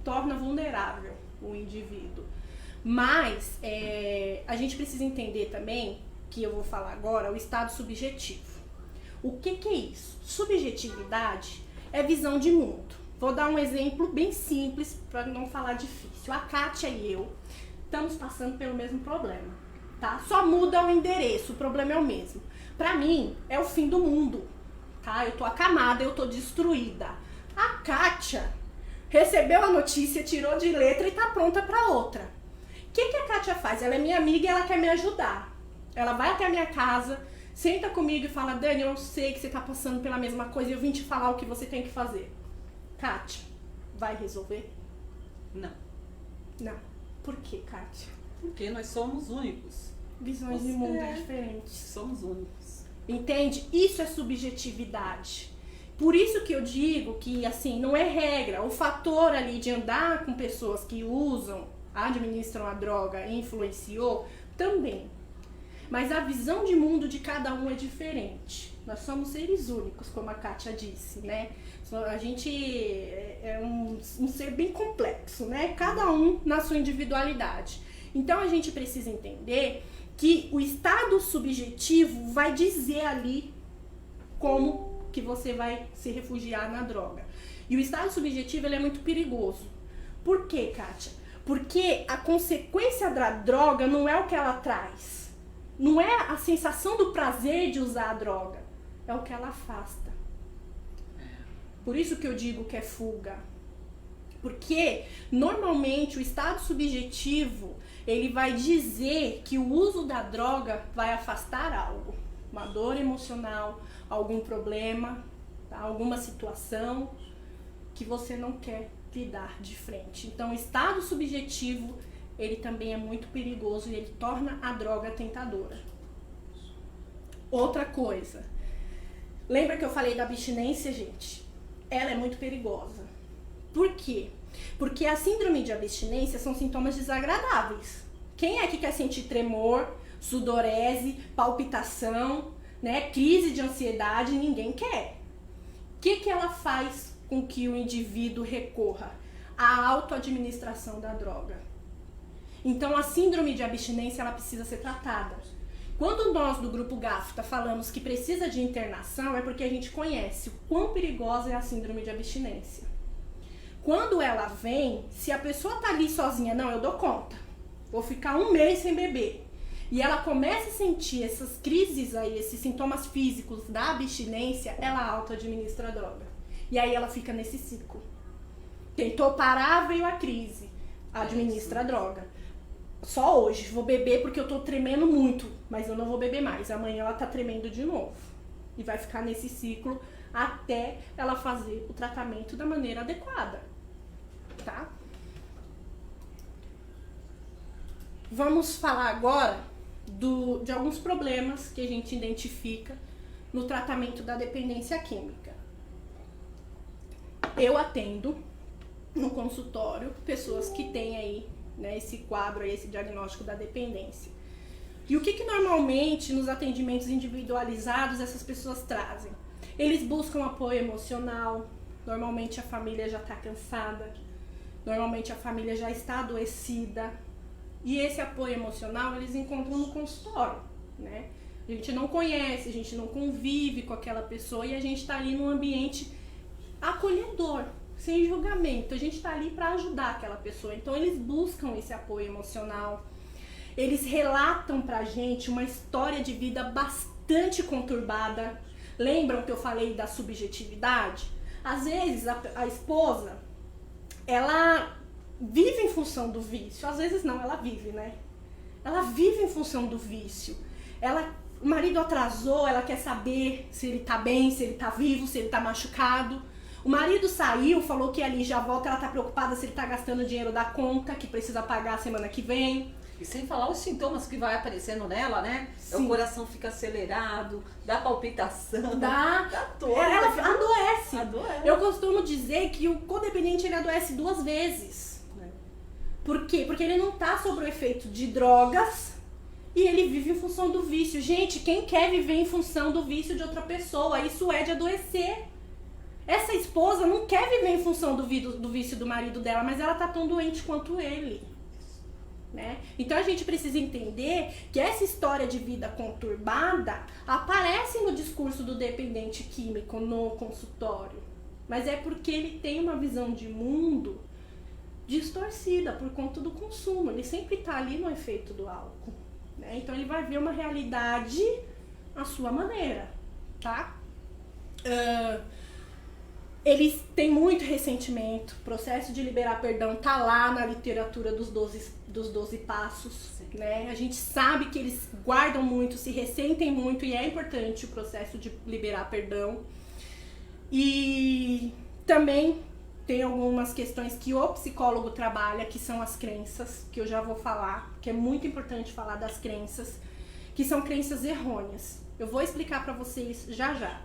torna vulnerável o indivíduo. Mas a gente precisa entender também, que eu vou falar agora, o estado subjetivo. O que é isso? Subjetividade é visão de mundo. Vou dar um exemplo bem simples para não falar difícil. A Kátia e eu estamos passando pelo mesmo problema, tá? Só muda o endereço, o problema é o mesmo. Para mim, é o fim do mundo, tá? Eu tô acamada, eu tô destruída. A Kátia recebeu a notícia, tirou de letra e tá pronta para outra. O que a Kátia faz? Ela é minha amiga e ela quer me ajudar. Ela vai até a minha casa, senta comigo e fala, Dani, eu sei que você tá passando pela mesma coisa e eu vim te falar o que você tem que fazer. Kátia, vai resolver? Não. Não. Por que, Kátia? Porque nós somos únicos. Visões de mundo diferentes. Somos únicos. Entende? Isso é subjetividade. Por isso que eu digo que, assim, não é regra. O fator ali de andar com pessoas que usam, administram a droga e influenciou, também. Mas a visão de mundo de cada um é diferente. Nós somos seres únicos, como a Kátia disse, A gente é um ser bem complexo, Cada um na sua individualidade. Então a gente precisa entender que o estado subjetivo vai dizer ali como que você vai se refugiar na droga. E o estado subjetivo ele é muito perigoso. Por quê, Kátia? Porque a consequência da droga não é o que ela traz. Não é a sensação do prazer de usar a droga. É o que ela afasta. Por isso que eu digo que é fuga. Porque, normalmente, o estado subjetivo, ele vai dizer que o uso da droga vai afastar algo. Uma dor emocional, algum problema, tá? Alguma situação que você não quer lidar de frente. Então, o estado subjetivo, ele também é muito perigoso e ele torna a droga tentadora. Outra coisa, Lembra que eu falei da abstinência, gente? Ela é muito perigosa. Por quê? Porque a síndrome de abstinência são sintomas desagradáveis. Quem é que quer sentir tremor, sudorese, palpitação, né, crise de ansiedade? Ninguém quer. O que ela faz com que o indivíduo recorra? A autoadministração da droga. Então, a síndrome de abstinência, ela precisa ser tratada. Quando nós do Grupo GAFTA falamos que precisa de internação, é porque a gente conhece o quão perigosa é a síndrome de abstinência. Quando ela vem, se a pessoa tá ali sozinha, não, eu dou conta, vou ficar 1 mês sem beber, e ela começa a sentir essas crises aí, esses sintomas físicos da abstinência, ela auto-administra a droga. E aí ela fica nesse ciclo. Tentou parar, veio a crise, administra a droga. Só hoje, vou beber porque eu tô tremendo muito, mas eu não vou beber mais. Amanhã ela tá tremendo de novo. E vai ficar nesse ciclo até ela fazer o tratamento da maneira adequada. Tá? Vamos falar agora de alguns problemas que a gente identifica no tratamento da dependência química. Eu atendo no consultório pessoas que têm aí, né, esse quadro aí, esse diagnóstico da dependência. E o que normalmente nos atendimentos individualizados essas pessoas trazem? Eles buscam apoio emocional, normalmente a família já está cansada, normalmente a família já está adoecida, e esse apoio emocional eles encontram no consultório, né? A gente não conhece, a gente não convive com aquela pessoa e a gente está ali num ambiente acolhedor, sem julgamento. A gente está ali para ajudar aquela pessoa. Então eles buscam esse apoio emocional. Eles relatam pra gente uma história de vida bastante conturbada. Lembram que eu falei da subjetividade? Às vezes a esposa, ela vive em função do vício. Às vezes não, ela vive, né? Ela vive em função do vício. O marido atrasou, ela quer saber se ele tá bem, se ele tá vivo, se ele tá machucado. O marido saiu, falou que ali já volta, ela tá preocupada se ele tá gastando dinheiro da conta, que precisa pagar a semana que vem. E sem falar os sintomas que vai aparecendo nela, né? Sim. O coração fica acelerado, dá palpitação, Dá dor. Ela adoece. Adoece. Eu costumo dizer que o codependente ele adoece 2 vezes. Por quê? Porque ele não tá sob o efeito de drogas e ele vive em função do vício. Gente, quem quer viver em função do vício de outra pessoa? Isso é de adoecer. Essa esposa não quer viver em função do vício do marido dela, mas ela tá tão doente quanto ele. Né? Então a gente precisa entender que essa história de vida conturbada aparece no discurso do dependente químico no consultório, mas é porque ele tem uma visão de mundo distorcida por conta do consumo. Ele sempre está ali no efeito do álcool, né? Então ele vai ver uma realidade à sua maneira, tá? Eles têm muito ressentimento. O processo de liberar perdão tá lá na literatura dos 12 passos, né? A gente sabe que eles guardam muito, se ressentem muito, e é importante o processo de liberar perdão. E também tem algumas questões que o psicólogo trabalha, que são as crenças, que eu já vou falar, que é muito importante falar das crenças, que são crenças errôneas. Eu vou explicar pra vocês já já.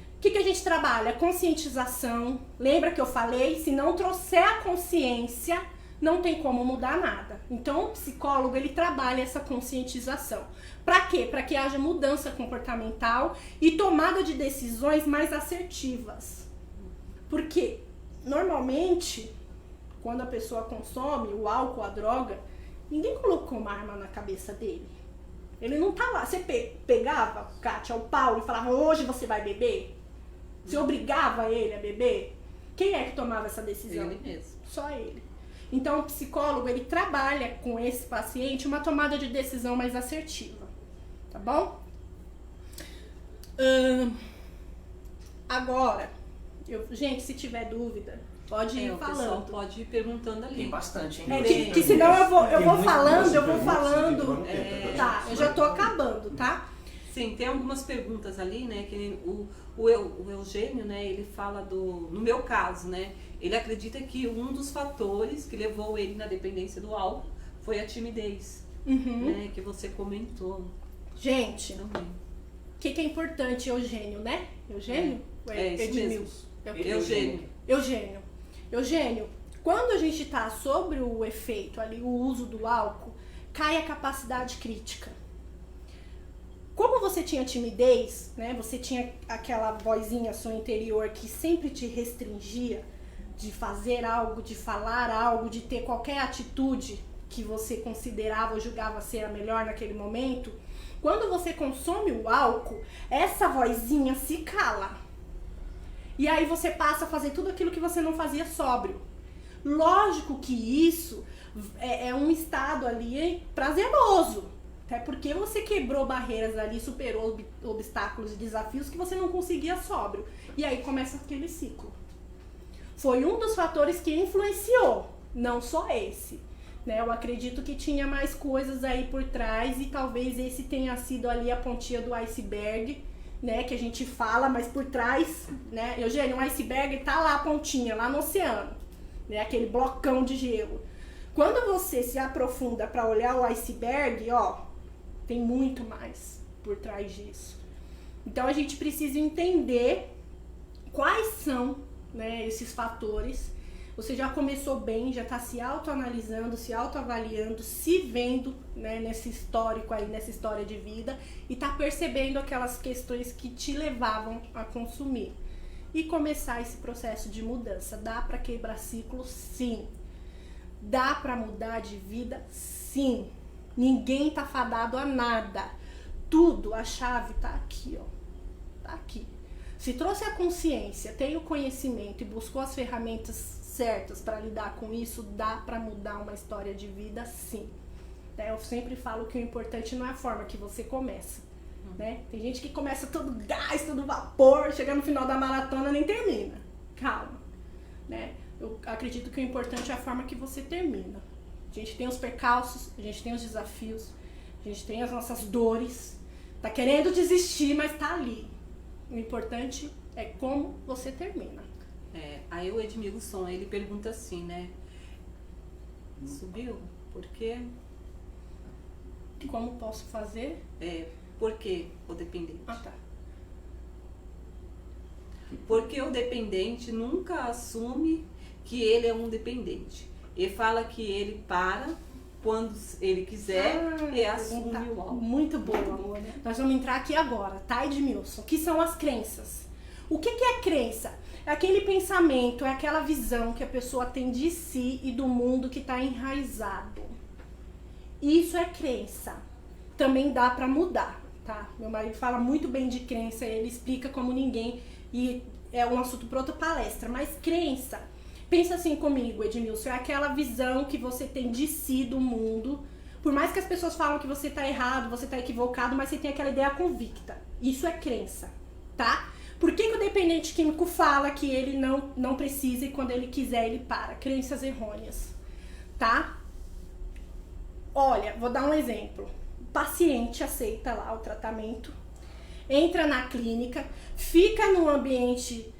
O que a gente trabalha? Conscientização. Lembra que eu falei? Se não trouxer a consciência, não tem como mudar nada. Então, o psicólogo, ele trabalha essa conscientização. Para quê? Para que haja mudança comportamental e tomada de decisões mais assertivas. Porque, normalmente, quando a pessoa consome o álcool, a droga, ninguém colocou uma arma na cabeça dele. Ele não tá lá. Você pegava, Kátia, o Paulo e falava, hoje você vai beber? Você obrigava ele a beber? Quem é que tomava essa decisão? Ele mesmo. Só ele. Então, o psicólogo, ele trabalha com esse paciente uma tomada de decisão mais assertiva. Tá bom? Agora, gente, se tiver dúvida, pode ir O pessoal falando. pode ir perguntando ali. Tem bastante, hein? Que senão eu vou Tem falando, eu vou muitas falando. perguntas, então não tem, Tá, eu já tô acabando, tá? Sim, tem algumas perguntas ali, né, que o Eugênio, né, ele fala no meu caso, né, ele acredita que um dos fatores que levou ele na dependência do álcool foi a timidez, Uhum. né, que você comentou Gente, também. que é importante, Eugênio, né? Eugênio? É isso Edmilson? Eugênio. Eugênio, quando a gente está sobre o efeito ali, o uso do álcool, cai a capacidade crítica. Como você tinha timidez, né? Você tinha aquela vozinha sua interior que sempre te restringia de fazer algo, de falar algo, de ter qualquer atitude que você considerava ou julgava ser a melhor naquele momento. Quando você consome o álcool, essa vozinha se cala. E aí você passa a fazer tudo aquilo que você não fazia sóbrio. Lógico que isso é um estado ali prazeroso. Até porque você quebrou barreiras ali, superou obstáculos e desafios que você não conseguia sóbrio. E aí começa aquele ciclo. Foi um dos fatores que influenciou, não só esse. Né? Eu acredito que tinha mais coisas aí por trás e talvez esse tenha sido ali a pontinha do iceberg, né, que a gente fala, mas por trás, né, Eugênio, um iceberg tá lá a pontinha, lá no oceano, né, aquele blocão de gelo. Quando você se aprofunda para olhar o iceberg, ó, tem muito mais por trás disso. Então a gente precisa entender quais são, né, esses fatores. Você já começou bem, já está se autoanalisando, se autoavaliando, se vendo, né, nesse histórico aí, nessa história de vida e está percebendo aquelas questões que te levavam a consumir. E começar esse processo de mudança. Dá para quebrar ciclos? Sim. Dá para mudar de vida? Sim. Ninguém tá fadado a nada. Tudo, a chave tá aqui, ó. Tá aqui. Se trouxe a consciência, tem o conhecimento e buscou as ferramentas certas para lidar com isso, dá para mudar uma história de vida, sim. Eu sempre falo que o importante não é a forma que você começa, né? Tem gente que começa todo gás, todo vapor, chega no final da maratona nem termina. Calma, né? Eu acredito que o importante é a forma que você termina. A gente tem os percalços, a gente tem os desafios, a gente tem as nossas dores, tá querendo desistir, mas tá ali. O importante é como você termina. Aí o Edmilson, ele pergunta assim, né? Subiu? Por quê? Como posso fazer? Por que o dependente? Ah, tá. Porque o dependente nunca assume que ele é um dependente. Ele fala que ele para quando ele quiser e assume o algo. Muito boa, amor. Nós vamos entrar aqui agora, tá, Edmilson? Que são as crenças. O que é crença? É aquele pensamento, é aquela visão que a pessoa tem de si e do mundo que está enraizado. Isso é crença. Também dá para mudar, tá? Meu marido fala muito bem de crença, ele explica como ninguém e é um assunto para outra palestra. Mas crença, pensa assim comigo, Edmilson, é aquela visão que você tem de si, do mundo. Por mais que as pessoas falam que você tá errado, você tá equivocado, mas você tem aquela ideia convicta. Isso é crença, tá? Por que o dependente químico fala que ele não precisa e quando ele quiser ele para? Crenças errôneas, tá? Olha, vou dar um exemplo. O paciente aceita lá o tratamento, entra na clínica, fica num ambiente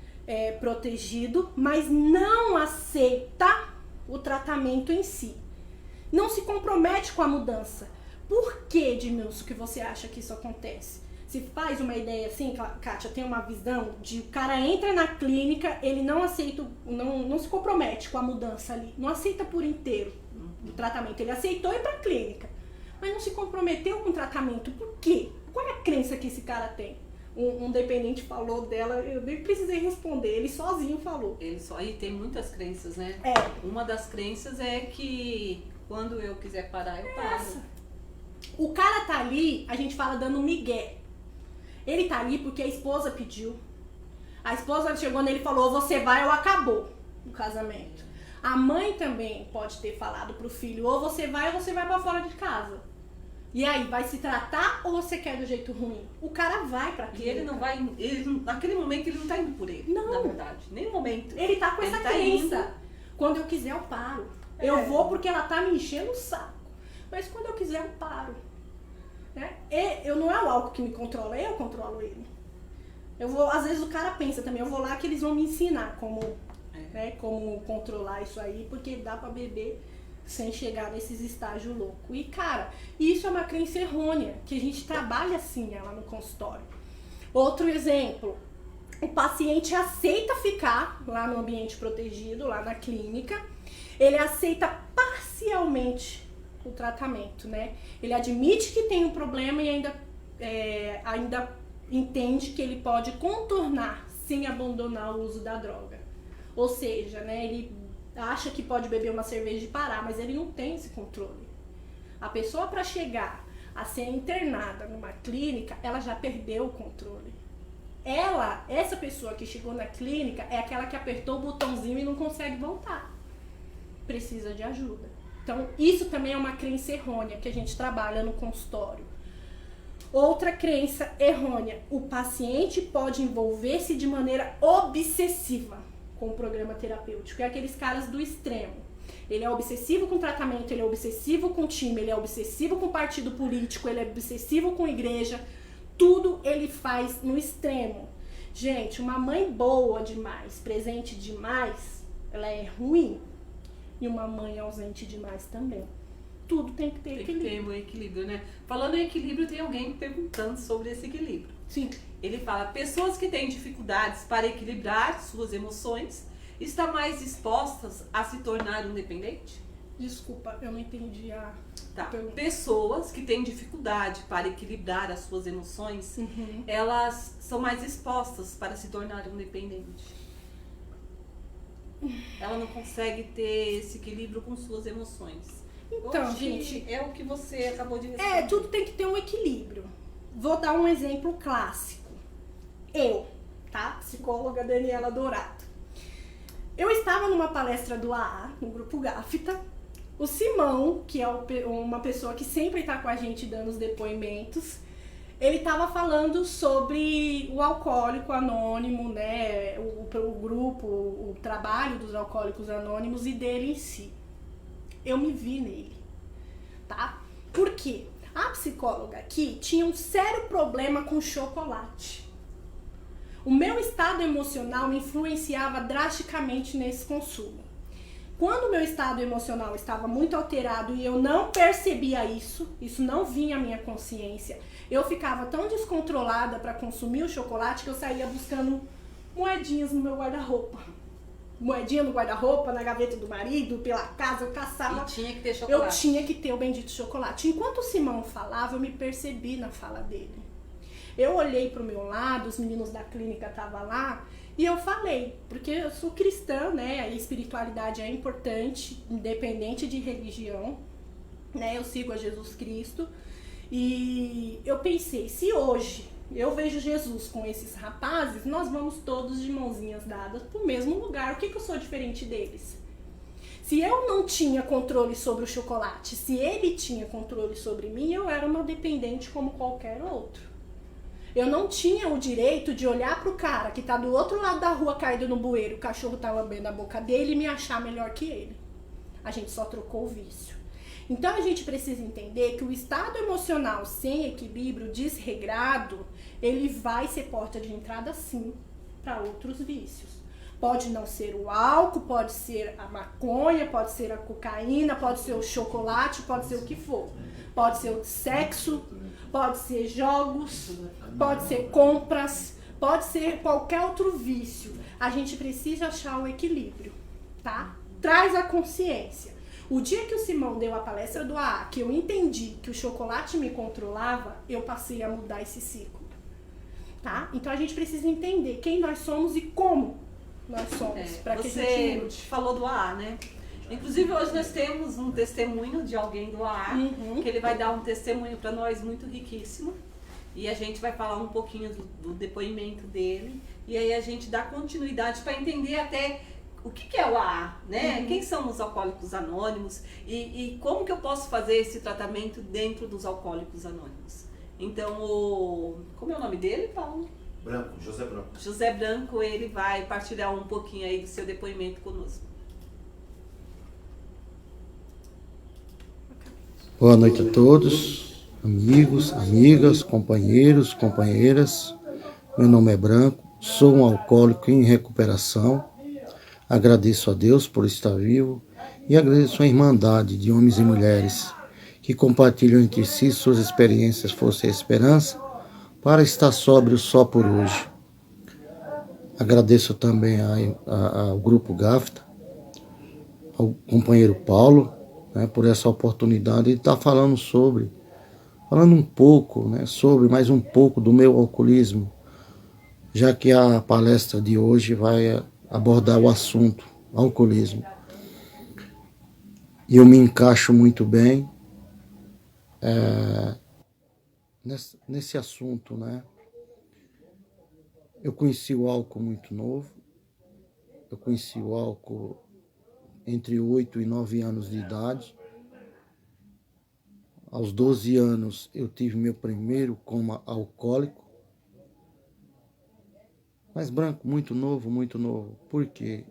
protegido, mas não aceita o tratamento em si. Não se compromete com a mudança. Por que, Edmilson, que você acha que isso acontece? Se faz uma ideia assim, Kátia, tem uma visão de o cara entra na clínica, ele não aceita, não se compromete com a mudança ali, não aceita por inteiro o tratamento. Ele aceitou ir pra clínica, mas não se comprometeu com o tratamento. Por quê? Qual é a crença que esse cara tem? Um dependente falou dela, eu nem precisei responder, ele sozinho falou. E tem muitas crenças, né? Uma das crenças é que quando eu quiser parar, eu paro. O cara tá ali, a gente fala dando migué. Ele tá ali porque a esposa pediu. A esposa chegou nele e falou, você vai ou acabou o casamento. A mãe também pode ter falado pro filho, ou você vai pra fora de casa. E aí, vai se tratar ou você quer do jeito ruim? O cara vai pra E ele não vai, naquele momento ele não tá indo por ele, não. Na verdade. Nem no momento. Ele tá com essa crença. Indo. Quando eu quiser eu paro. Eu vou porque ela tá me enchendo o saco. Mas quando eu quiser eu paro. Né? Eu não é o álcool que me controla, eu controlo ele. Eu vou, às vezes o cara pensa também, eu vou lá que eles vão me ensinar como, né, como controlar isso aí, porque dá pra beber sem chegar nesses estágios loucos. E cara, isso é uma crença errônea, que a gente trabalha assim ela no consultório. Outro exemplo, o paciente aceita ficar lá no ambiente protegido, lá na clínica, ele aceita parcialmente o tratamento, né? Ele admite que tem um problema e ainda entende que ele pode contornar sem abandonar o uso da droga. Ou seja, né, ele acha que pode beber uma cerveja e parar, mas ele não tem esse controle. A pessoa, para chegar a ser internada numa clínica, ela já perdeu o controle. Essa pessoa que chegou na clínica é aquela que apertou o botãozinho e não consegue voltar. Precisa de ajuda. Então, isso também é uma crença errônea que a gente trabalha no consultório. Outra crença errônea: o paciente pode envolver-se de maneira obsessiva com o programa terapêutico. É aqueles caras do extremo. Ele é obsessivo com o tratamento, ele é obsessivo com o time, ele é obsessivo com o partido político, ele é obsessivo com a igreja. Tudo ele faz no extremo. Gente, uma mãe boa demais, presente demais, ela é ruim. E uma mãe ausente demais também. Tudo tem que ter equilíbrio. Tem que ter um equilíbrio, né? Falando em equilíbrio, tem alguém perguntando sobre esse equilíbrio. Sim. Ele fala: pessoas que têm dificuldades para equilibrar suas emoções estão mais dispostas a se tornar independentes? Desculpa, eu não entendi a pergunta. Pessoas que têm dificuldade para equilibrar as suas emoções, elas são mais expostas para se tornar independentes. Ela não consegue ter esse equilíbrio com suas emoções. Então, Hoje, gente, é o que você acabou de responder. tudo tem que ter um equilíbrio. Vou dar um exemplo clássico. Psicóloga Daniela Dourado. Eu estava numa palestra do AA, no Grupo Gafta. O Simão, que é uma pessoa que sempre está com a gente dando os depoimentos, ele estava falando sobre o alcoólico anônimo, né? O grupo, o trabalho dos alcoólicos anônimos e dele em si. Eu me vi nele, tá? Por quê? A psicóloga aqui tinha um sério problema com chocolate. O meu estado emocional me influenciava drasticamente nesse consumo. Quando o meu estado emocional estava muito alterado e eu não percebia isso não vinha à minha consciência, eu ficava tão descontrolada para consumir o chocolate que eu saía buscando moedinhas no meu guarda-roupa. Moedinha no guarda-roupa, na gaveta do marido, pela casa, eu caçava. E tinha que ter chocolate. Eu tinha que ter o bendito chocolate. Enquanto o Simão falava, eu me percebi na fala dele. Eu olhei pro meu lado, os meninos da clínica estavam lá, e eu falei, porque eu sou cristã, né? A espiritualidade é importante, independente de religião, né? Eu sigo a Jesus Cristo. E eu pensei, se hoje eu vejo Jesus com esses rapazes, nós vamos todos de mãozinhas dadas pro mesmo lugar. O que eu sou diferente deles? Se eu não tinha controle sobre o chocolate, se ele tinha controle sobre mim, eu era uma dependente como qualquer outro. Eu não tinha o direito de olhar pro cara que tá do outro lado da rua caído no bueiro, o cachorro tá lambendo a boca dele e me achar melhor que ele. A gente só trocou o vício. Então a gente precisa entender que o estado emocional sem equilíbrio, desregrado, ele vai ser porta de entrada sim para outros vícios. Pode não ser o álcool, pode ser a maconha, pode ser a cocaína, pode ser o chocolate, pode ser o que for. Pode ser o sexo, pode ser jogos, pode ser compras, pode ser qualquer outro vício. A gente precisa achar o equilíbrio, tá? Traz a consciência. O dia que o Simão deu a palestra do AA, que eu entendi que o chocolate me controlava, eu passei a mudar esse ciclo, tá? Então a gente precisa entender quem nós somos e como nós somos, para que a gente mude. Falou do AA, né? Inclusive hoje nós temos um testemunho de alguém do AA, que ele vai dar um testemunho para nós muito riquíssimo. E a gente vai falar um pouquinho do depoimento dele. E aí a gente dá continuidade para entender até o que é o AA, né? Quem são os alcoólicos anônimos e como que eu posso fazer esse tratamento dentro dos alcoólicos anônimos. Então, como é o nome dele, Paulo? Branco, José Branco. José Branco, ele vai partilhar um pouquinho aí do seu depoimento conosco. Boa noite a todos, amigos, amigas, companheiros, companheiras. Meu nome é Branco, sou um alcoólico em recuperação. Agradeço a Deus por estar vivo e agradeço a Irmandade de homens e mulheres que compartilham entre si suas experiências, força e esperança para estar sóbrio só por hoje. Agradeço também ao Grupo GAFTA, ao companheiro Paulo, né, por essa oportunidade de estar falando um pouco, né, sobre mais um pouco do meu alcoolismo, já que a palestra de hoje vai abordar o assunto alcoolismo. E eu me encaixo muito bem nesse assunto, né? Eu conheci o álcool muito novo, eu conheci o álcool entre 8 e 9 anos de idade. Aos 12 anos eu tive meu primeiro coma alcoólico. Mas Branco, muito novo, porque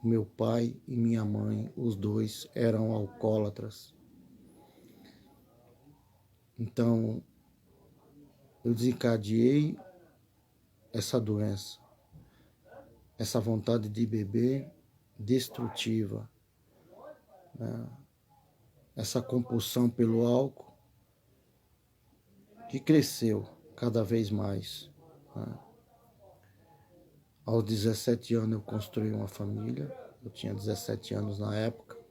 meu pai e minha mãe, os dois eram alcoólatras. Então, eu desencadeei essa doença, essa vontade de beber destrutiva, né? Essa compulsão pelo álcool que cresceu cada vez mais, né? Aos 17 anos eu construí uma família, eu tinha 17 anos na época.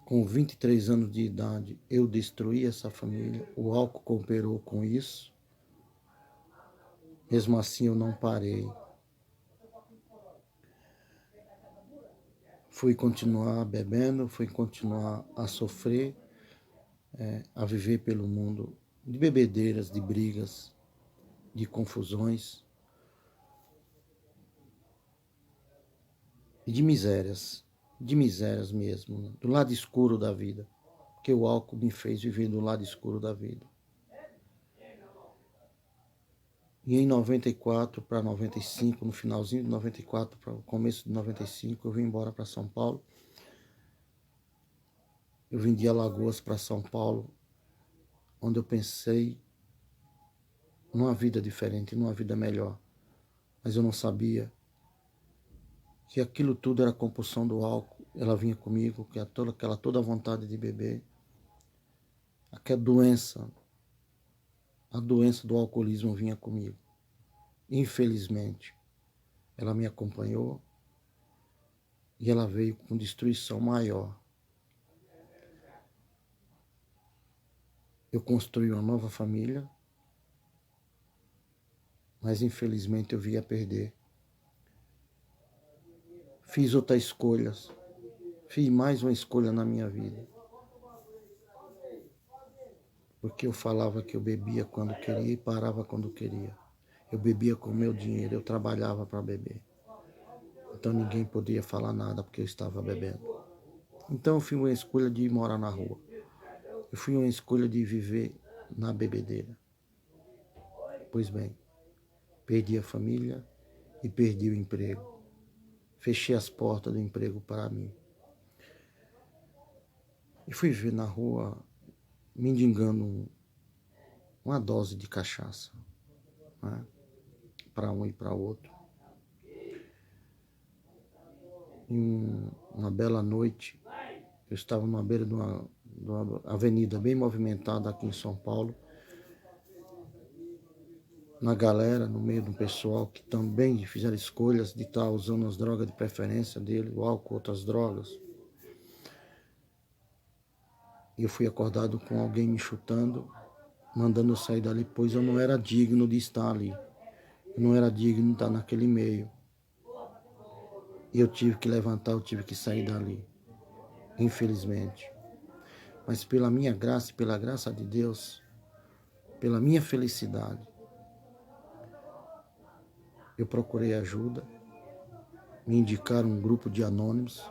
Com 23 anos de idade eu destruí essa família, o álcool cooperou com isso. Mesmo assim eu não parei. Fui continuar bebendo, fui continuar a sofrer, a viver pelo mundo de bebedeiras, de brigas, de confusões e de misérias mesmo, né? Do lado escuro da vida, porque o álcool me fez viver do lado escuro da vida. E em 94 para 95, no finalzinho de 94 para o começo de 95, eu vim embora para São Paulo. Eu vim de Alagoas para São Paulo, onde eu pensei numa vida diferente, numa vida melhor. Mas eu não sabia que aquilo tudo era compulsão do álcool. Ela vinha comigo, que toda vontade de beber. Aquela doença, a doença do alcoolismo vinha comigo. Infelizmente, ela me acompanhou e ela veio com destruição maior. Eu construí uma nova família, mas infelizmente eu via perder. Fiz outras escolhas, fiz mais uma escolha na minha vida. Porque eu falava que eu bebia quando queria e parava quando queria. Eu bebia com o meu dinheiro, eu trabalhava para beber. Então ninguém podia falar nada porque eu estava bebendo. Então eu fui uma escolha de morar na rua. Eu fui uma escolha de viver na bebedeira. Pois bem, perdi a família e perdi o emprego. Fechei as portas do emprego para mim. E fui viver na rua mendigando uma dose de cachaça, né? Para um e para outro. Em uma bela noite, eu estava na beira de uma avenida bem movimentada aqui em São Paulo, na galera, no meio de um pessoal que também fizeram escolhas de estar usando as drogas de preferência dele, o álcool, outras drogas. E eu fui acordado com alguém me chutando, mandando eu sair dali, pois eu não era digno de estar ali. Eu não era digno de estar naquele meio. E eu tive que levantar, eu tive que sair dali, infelizmente. Mas pela minha graça e pela graça de Deus, pela minha felicidade, eu procurei ajuda, me indicaram um grupo de anônimos,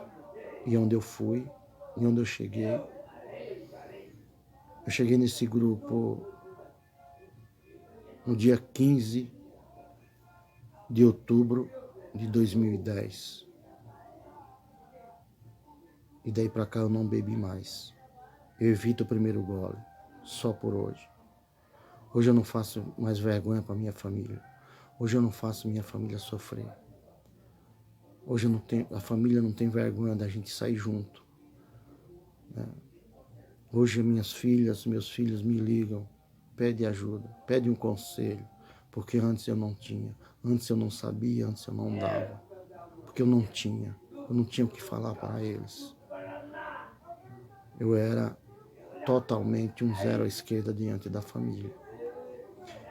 e onde eu fui, e onde eu cheguei nesse grupo no dia 15 de outubro de 2010. E daí pra cá eu não bebi mais. Eu evito o primeiro gole, só por hoje. Hoje eu não faço mais vergonha para minha família. Hoje eu não faço minha família sofrer. Hoje eu não tenho, a família não tem vergonha da gente sair junto, né? Hoje minhas filhas, meus filhos me ligam pede ajuda, pede um conselho, porque antes eu não tinha, antes eu não sabia, antes eu não dava, porque eu não tinha o que falar para eles. Eu era totalmente um zero à esquerda diante da família.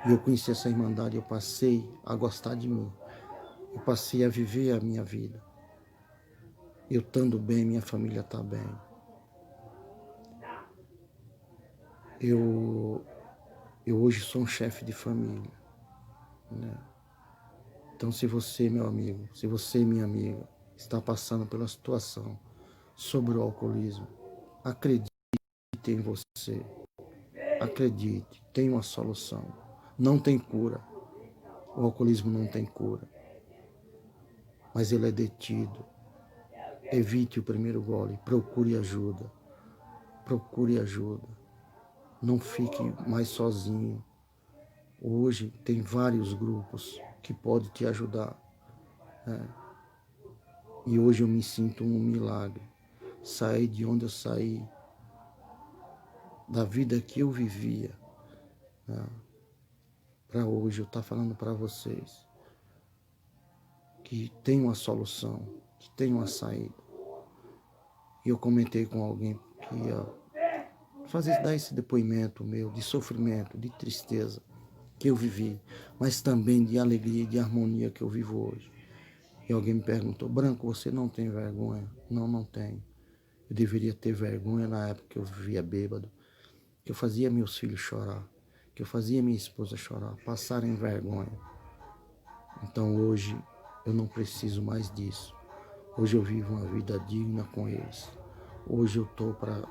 E eu conheci essa irmandade, eu passei a gostar de mim, eu passei a viver a minha vida. Eu estando bem, minha família está bem. Eu hoje sou um chefe de família, né? Então, se você, meu amigo, se você, minha amiga, está passando pela situação sobre o alcoolismo, acredite em você. Acredite, tem uma solução. Não tem cura. O alcoolismo não tem cura. Mas ele é detido. Evite o primeiro gole. Procure ajuda. Procure ajuda. Não fique mais sozinho. Hoje tem vários grupos que podem te ajudar. E hoje eu me sinto um milagre. Saí de onde eu saí, da vida que eu vivia, para hoje eu estar falando para vocês que tem uma solução, que tem uma saída. E eu comentei com alguém que ia dar esse depoimento meu de sofrimento, de tristeza que eu vivi, mas também de alegria e de harmonia que eu vivo hoje. E alguém me perguntou: Branco, você não tem vergonha? Não, não tenho. Eu deveria ter vergonha na época que eu vivia bêbado, que eu fazia meus filhos chorar, que eu fazia minha esposa chorar, passarem vergonha. Então hoje eu não preciso mais disso. Hoje eu vivo uma vida digna com eles. Hoje eu estou para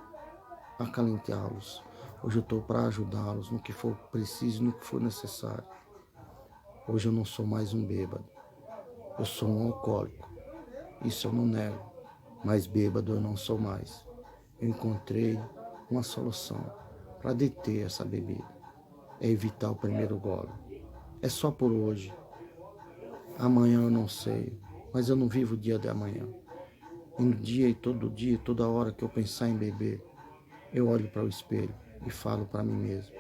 acalentá-los. Hoje eu estou para ajudá-los no que for preciso, no que for necessário. Hoje eu não sou mais um bêbado. Eu sou um alcoólico. Isso eu não nego. Mas bêbado eu não sou mais. Eu encontrei uma solução para deter essa bebida. É evitar o primeiro gole. É só por hoje. Amanhã eu não sei. Mas eu não vivo o dia de amanhã. E no dia, toda hora que eu pensar em beber, eu olho para o espelho e falo para mim mesmo: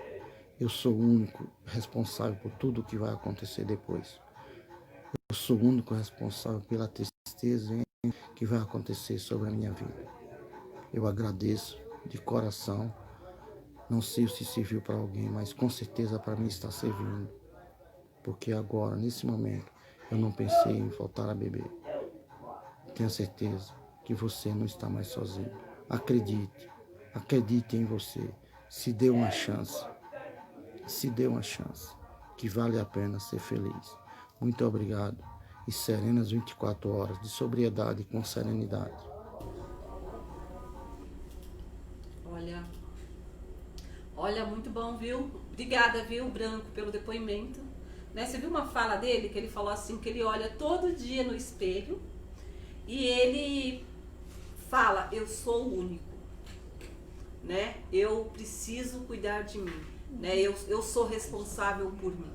eu sou o único responsável por tudo o que vai acontecer depois. Eu sou o único responsável pela tristeza que vai acontecer sobre a minha vida. Eu agradeço de coração. Não sei se serviu para alguém, mas com certeza para mim está servindo. Porque agora, nesse momento, eu não pensei em voltar a beber. Tenha certeza que você não está mais sozinho. Acredite. Acredite em você. Se dê uma chance. Se dê uma chance. Que vale a pena ser feliz. Muito obrigado. E serenas 24 horas de sobriedade com serenidade. Olha, muito bom, viu? Obrigada, viu, Branco, pelo depoimento. Né? Você viu uma fala dele, que ele falou assim, que ele olha todo dia no espelho e ele fala: eu sou o único, né? Eu preciso cuidar de mim, né? Eu sou responsável por mim.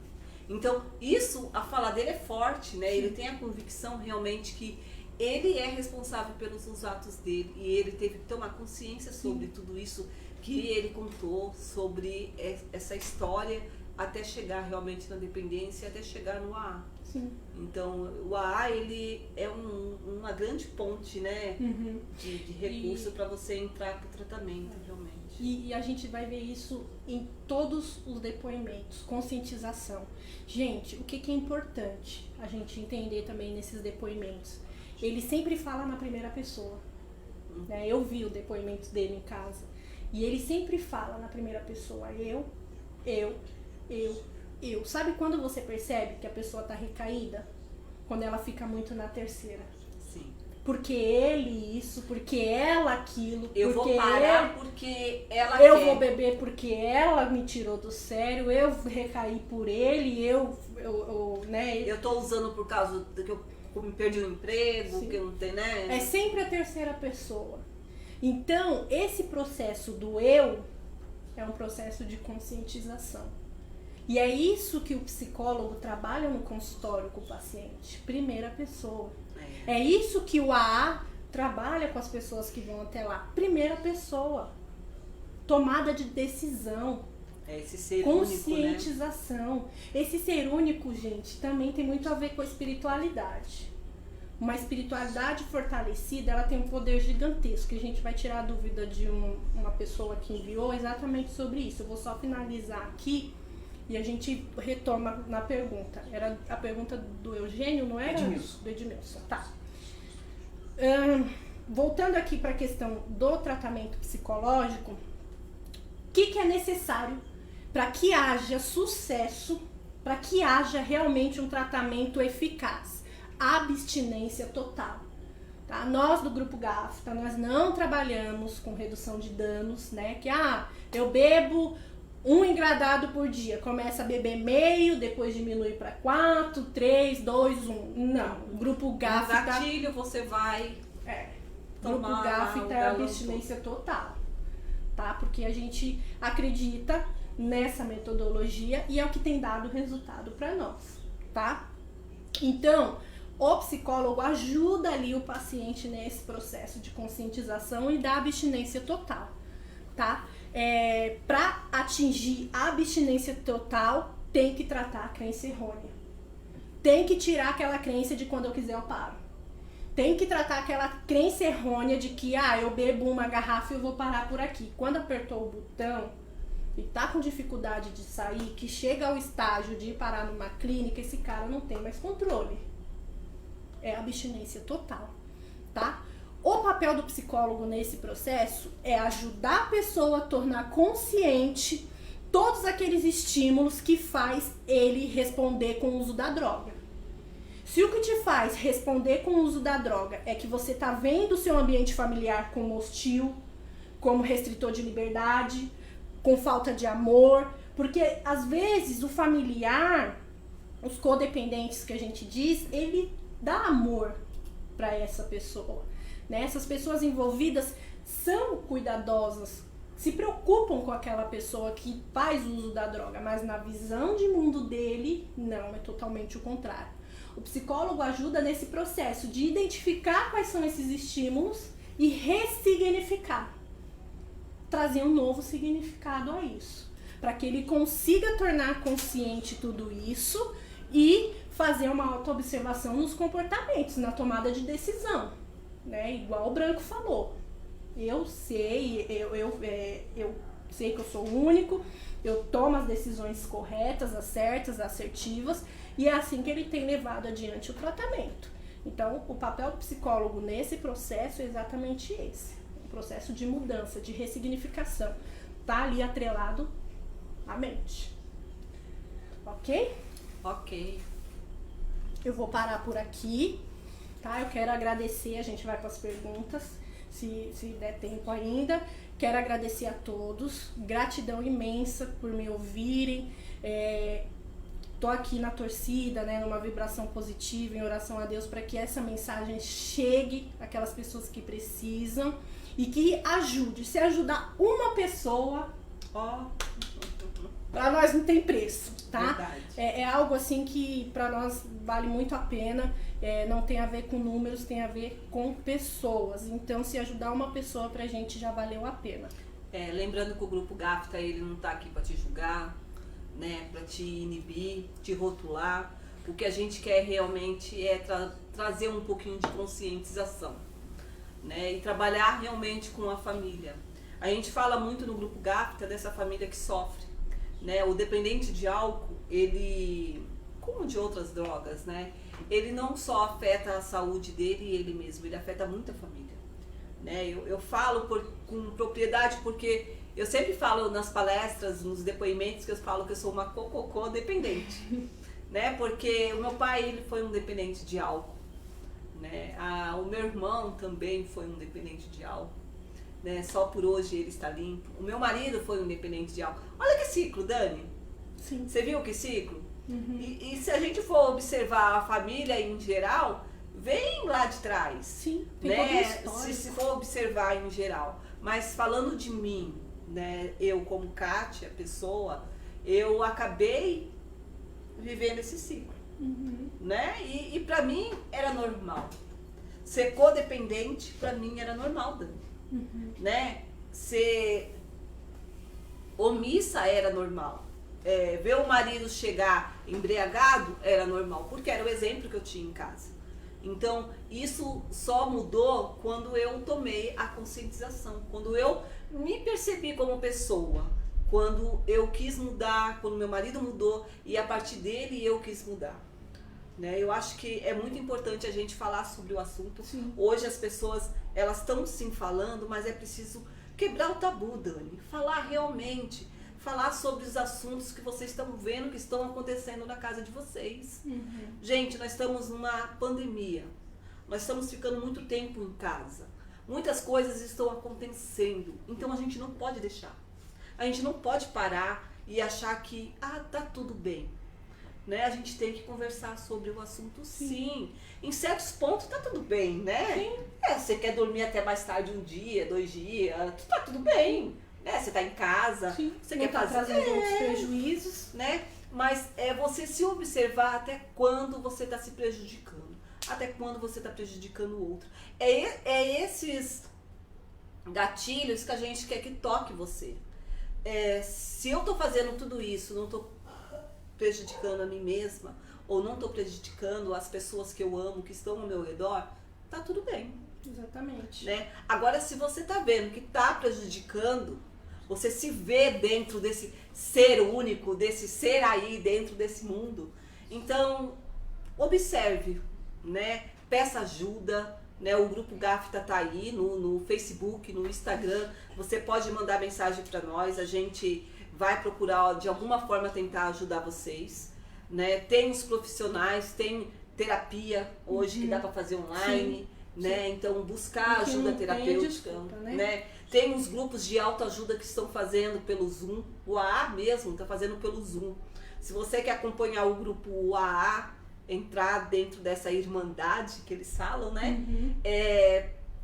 Então, isso, a fala dele é forte, né? Ele tem a convicção realmente que ele é responsável pelos atos dele e ele teve que tomar consciência sobre tudo isso que ele contou, sobre essa história até chegar realmente na dependência, até chegar no AA. Sim. Então, o AA, ele é uma grande ponte, né, de recurso para você entrar para o tratamento, realmente. E a gente vai ver isso em todos os depoimentos, conscientização. Gente, o que é importante a gente entender também nesses depoimentos? Ele sempre fala na primeira pessoa. Né? Eu vi o depoimento dele em casa. E ele sempre fala na primeira pessoa: eu. Sabe quando você percebe que a pessoa tá recaída? Quando ela fica muito na terceira. Sim. Porque ele isso, porque ela aquilo. Eu porque vou parar porque ela eu quer. vou beber porque ela me tirou do sério, eu recaí por ele, né? Eu tô usando por causa que eu me perdi o emprego, Sim. que eu não tenho, né? É sempre a terceira pessoa. Então, esse processo do eu é um processo de conscientização. E é isso que o psicólogo trabalha no consultório com o paciente, primeira pessoa. É isso que o AA trabalha com as pessoas que vão até lá, primeira pessoa. Tomada de decisão. É esse ser único, né? Conscientização. Esse ser único, gente, também tem muito a ver com a espiritualidade. Uma espiritualidade fortalecida, ela tem um poder gigantesco. A gente vai tirar a dúvida de uma pessoa que enviou exatamente sobre isso. Eu vou só finalizar aqui e a gente retoma na pergunta. Era a pergunta do Eugênio, não era? Edmilson. Do Edmilson, tá. Voltando aqui para a questão do tratamento psicológico, o que é necessário para que haja sucesso, para que haja realmente um tratamento eficaz? Abstinência total. Tá? Nós do Grupo GAFTA, nós não trabalhamos com redução de danos, né? Que eu bebo 1 engradado por dia, começa a beber meio, depois diminui para 4, 3, 2, 1. Não, o Grupo GAFTA... No gatilho você vai... O Grupo GAFTA é abstinência total, tá? Porque a gente acredita nessa metodologia e é o que tem dado resultado para nós, tá? Então, o psicólogo ajuda ali o paciente nesse processo de conscientização e da abstinência total, tá? Para atingir a abstinência total, tem que tratar a crença errônea. Tem que tirar aquela crença de quando eu quiser eu paro. Tem que tratar aquela crença errônea de que, eu bebo uma garrafa e eu vou parar por aqui. Quando apertou o botão e tá com dificuldade de sair, que chega ao estágio de ir parar numa clínica, esse cara não tem mais controle. É abstinência total, tá? O papel do psicólogo nesse processo é ajudar a pessoa a tornar consciente todos aqueles estímulos que faz ele responder com o uso da droga. Se o que te faz responder com o uso da droga é que você tá vendo o seu ambiente familiar como hostil, como restritor de liberdade, com falta de amor, porque às vezes o familiar, os codependentes que a gente diz, ele dá amor para essa pessoa, né? Essas pessoas envolvidas são cuidadosas, se preocupam com aquela pessoa que faz uso da droga, mas na visão de mundo dele, não, é totalmente o contrário. O psicólogo ajuda nesse processo de identificar quais são esses estímulos e ressignificar, trazer um novo significado a isso, para que ele consiga tornar consciente tudo isso e fazer uma autoobservação nos comportamentos, na tomada de decisão, né? Igual o Branco falou. Eu sei que eu sou único, eu tomo as decisões corretas, as certas, assertivas, e é assim que ele tem levado adiante o tratamento. Então, o papel do psicólogo nesse processo é exatamente esse, um processo de mudança, de ressignificação, tá ali atrelado à mente. Ok? Ok. Eu vou parar por aqui, tá? Eu quero agradecer, a gente vai para as perguntas, se der tempo ainda. Quero agradecer a todos, gratidão imensa por me ouvirem. Tô aqui na torcida, né, numa vibração positiva, em oração a Deus, para que essa mensagem chegue àquelas pessoas que precisam e que ajude. Se ajudar uma pessoa, para nós não tem preço, tá? Verdade. É algo assim que para nós vale muito a pena, não tem a ver com números, tem a ver com pessoas. Então, se ajudar uma pessoa pra gente já valeu a pena. Lembrando que o Grupo GAFTA, ele não tá aqui para te julgar, né, para te inibir, te rotular. O que a gente quer realmente é trazer um pouquinho de conscientização, né, e trabalhar realmente com a família. A gente fala muito no Grupo GAFTA dessa família que sofre, né? O dependente de álcool, ele, como de outras drogas, né, ele não só afeta a saúde dele e ele mesmo, ele afeta muito a família, né? Eu falo com propriedade porque eu sempre falo nas palestras, nos depoimentos, que eu falo que eu sou uma cococó dependente, né? Porque o meu pai, ele foi um dependente de álcool, né? O meu irmão também foi um dependente de álcool, né? Só por hoje ele está limpo. O meu marido foi um dependente de álcool. Olha que ciclo, Dani. Sim. Você viu que ciclo? Uhum. E se a gente for observar a família em geral, vem lá de trás. Sim, tem né? todo um histórico. Se for observar em geral. Mas falando de mim, né? Eu como Kátia, pessoa, eu acabei vivendo esse ciclo. Uhum. Né? E pra mim era normal. Ser codependente, pra mim era normal, Dani. Uhum. Né? Ser omissa era normal. Ver o marido chegar embriagado era normal, porque era o exemplo que eu tinha em casa. Então, isso só mudou quando eu tomei a conscientização, quando eu me percebi como pessoa, quando eu quis mudar, quando meu marido mudou e a partir dele eu quis mudar. Né? Eu acho que é muito importante a gente falar sobre o assunto. Sim. Hoje as pessoas, elas estão sim falando, mas é preciso quebrar o tabu, Dani. Falar realmente, falar sobre os assuntos que vocês estão vendo que estão acontecendo na casa de vocês. Gente, nós estamos numa pandemia. Nós estamos ficando muito tempo em casa. Muitas coisas estão acontecendo. Então a gente não pode deixar. A gente não pode parar e achar que tá tudo bem. Né? A gente tem que conversar sobre o assunto, sim. Em certos pontos tá tudo bem, né? Sim. Você quer dormir até mais tarde, 1 dia, 2 dias, tá tudo bem. Né? Você tá em casa, Sim. você Não quer tá fazer... trazendo outros prejuízos. Né? Mas é você se observar até quando você está se prejudicando, até quando você está prejudicando o outro. É esses gatilhos que a gente quer que toque você. Se eu estou fazendo tudo isso, não estou prejudicando a mim mesma, ou não estou prejudicando as pessoas que eu amo, que estão ao meu redor, tá tudo bem. Exatamente. Né? Agora, se você está vendo que está prejudicando, você se vê dentro desse ser único, desse ser aí dentro desse mundo. Então, observe, né? Peça ajuda, né? O Grupo Gafta tá aí no Facebook, no Instagram. Você pode mandar mensagem para nós, a gente vai procurar de alguma forma tentar ajudar vocês. Né? Tem os profissionais, tem terapia hoje que dá para fazer online. Né? Então, buscar Porque ajuda não tem terapêutica. desculpa, Né? Tem os grupos de autoajuda que estão fazendo pelo Zoom. O AA mesmo está fazendo pelo Zoom. Se você quer acompanhar o grupo AA, entrar dentro dessa irmandade que eles falam, né?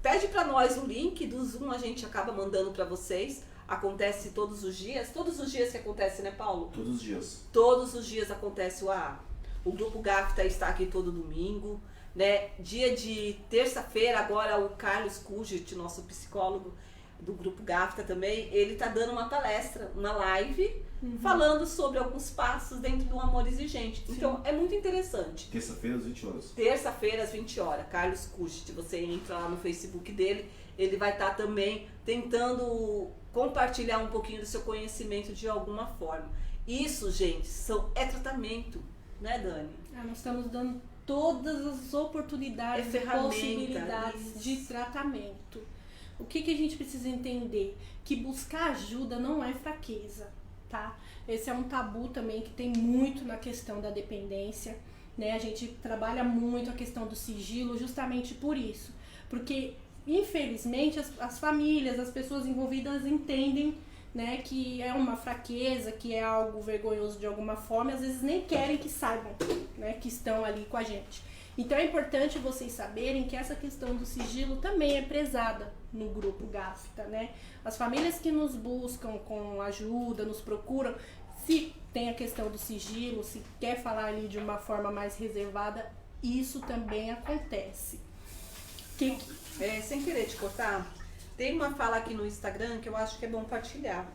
Pede para nós o link do Zoom, a gente acaba mandando para vocês. Acontece todos os dias que acontece, né, Paulo? Todos os dias. Todos os dias acontece o AA. O Grupo Gafta está aqui todo domingo. Né? Dia de terça-feira, agora o Carlos Kugit, nosso psicólogo do Grupo Gafta também, ele está dando uma palestra, uma live, falando sobre alguns passos dentro do amor exigente. Sim. Então, é muito interessante. Terça-feira às 20 horas. Terça-feira às 20 horas, Carlos Kugit, você entra lá no Facebook dele, ele vai estar também tentando compartilhar um pouquinho do seu conhecimento de alguma forma. Isso, gente, é tratamento, né, Dani? Nós estamos dando todas as oportunidades e ferramenta, possibilidades isso. de tratamento. O que a gente precisa entender? Que buscar ajuda não é fraqueza, tá? Esse é um tabu também que tem muito na questão da dependência, né? A gente trabalha muito a questão do sigilo justamente por isso. Porque, infelizmente, as famílias, as pessoas envolvidas entendem, né, que é uma fraqueza, que é algo vergonhoso de alguma forma, e às vezes nem querem que saibam, né, que estão ali com a gente. Então é importante vocês saberem que essa questão do sigilo também é prezada no Grupo Gafta, né? As famílias que nos buscam com ajuda, nos procuram, se tem a questão do sigilo, se quer falar ali de uma forma mais reservada, isso também acontece. Sem querer te cortar, tem uma fala aqui no Instagram que eu acho que é bom partilhar,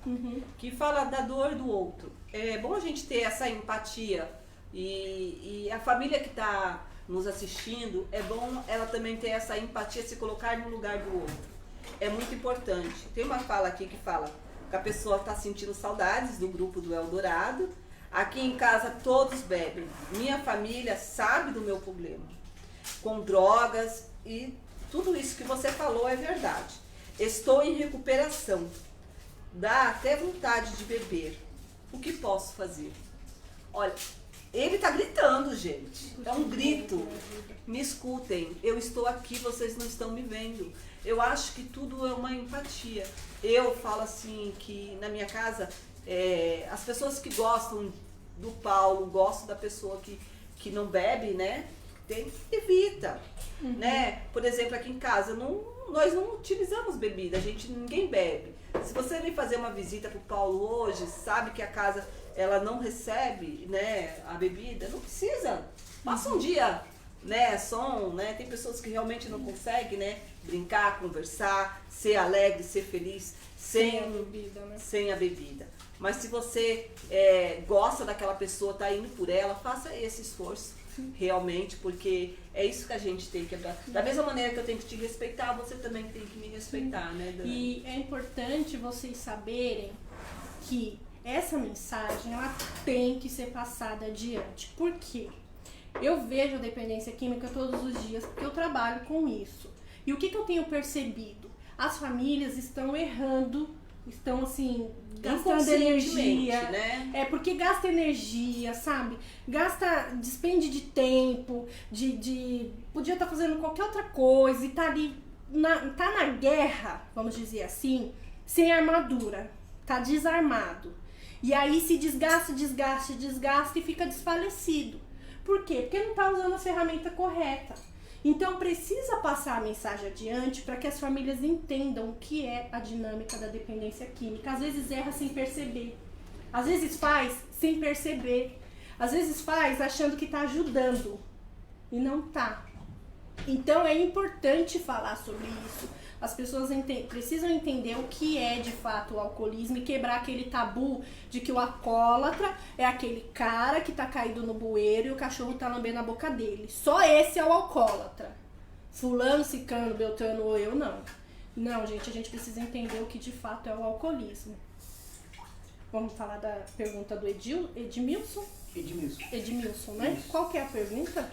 que fala da dor do outro. É bom a gente ter essa empatia e a família que está nos assistindo, é bom ela também ter essa empatia, se colocar no lugar do outro. É muito importante. Tem uma fala aqui que fala que a pessoa está sentindo saudades do grupo do Eldorado. Aqui em casa todos bebem. Minha família sabe do meu problema. Com drogas e tudo isso que você falou é verdade. Estou em recuperação. Dá até vontade de beber. O que posso fazer? Olha, ele tá gritando, gente. É um grito. Me escutem. Eu estou aqui, vocês não estão me vendo. Eu acho que tudo é uma empatia. Eu falo assim que na minha casa, as pessoas que gostam do Paulo, gostam da pessoa que não bebe, né? Evita. Né? Por exemplo, aqui em casa, nós não utilizamos bebida, ninguém bebe. Se você vem fazer uma visita pro Paulo hoje, sabe que a casa ela não recebe, né, a bebida, não precisa. Passa um dia, né, né? Tem pessoas que realmente não conseguem, né, brincar, conversar, ser alegre, ser feliz sem a bebida, né? sem a bebida. Mas se você gosta daquela pessoa, tá indo por ela, faça esse esforço realmente, porque é isso que a gente tem que... Da mesma maneira que eu tenho que te respeitar, você também tem que me respeitar, né, Dani? E é importante vocês saberem que essa mensagem, ela tem que ser passada adiante. Por quê? Eu vejo a dependência química todos os dias, porque eu trabalho com isso. E o que eu tenho percebido? As famílias estão errando, estão assim, gastando energia, né? Porque gasta energia, sabe? Despende de tempo, podia estar fazendo qualquer outra coisa e tá ali, tá na guerra, vamos dizer assim, sem armadura, tá desarmado. E aí se desgasta e fica desfalecido. Por quê? Porque não tá usando a ferramenta correta. Então precisa passar a mensagem adiante para que as famílias entendam o que é a dinâmica da dependência química. Às vezes erra sem perceber, às vezes faz sem perceber, às vezes faz achando que está ajudando e não tá. Então é importante falar sobre isso. As pessoas precisam entender o que é de fato o alcoolismo e quebrar aquele tabu de que o alcoólatra é aquele cara que tá caído no bueiro e o cachorro tá lambendo a boca dele. Só esse é o alcoólatra. Fulano, ciclano, beltrano ou eu, não. Não, gente, a gente precisa entender o que de fato é o alcoolismo. Vamos falar da pergunta do Edmilson? Edmilson, né? Isso. Qual que é a pergunta?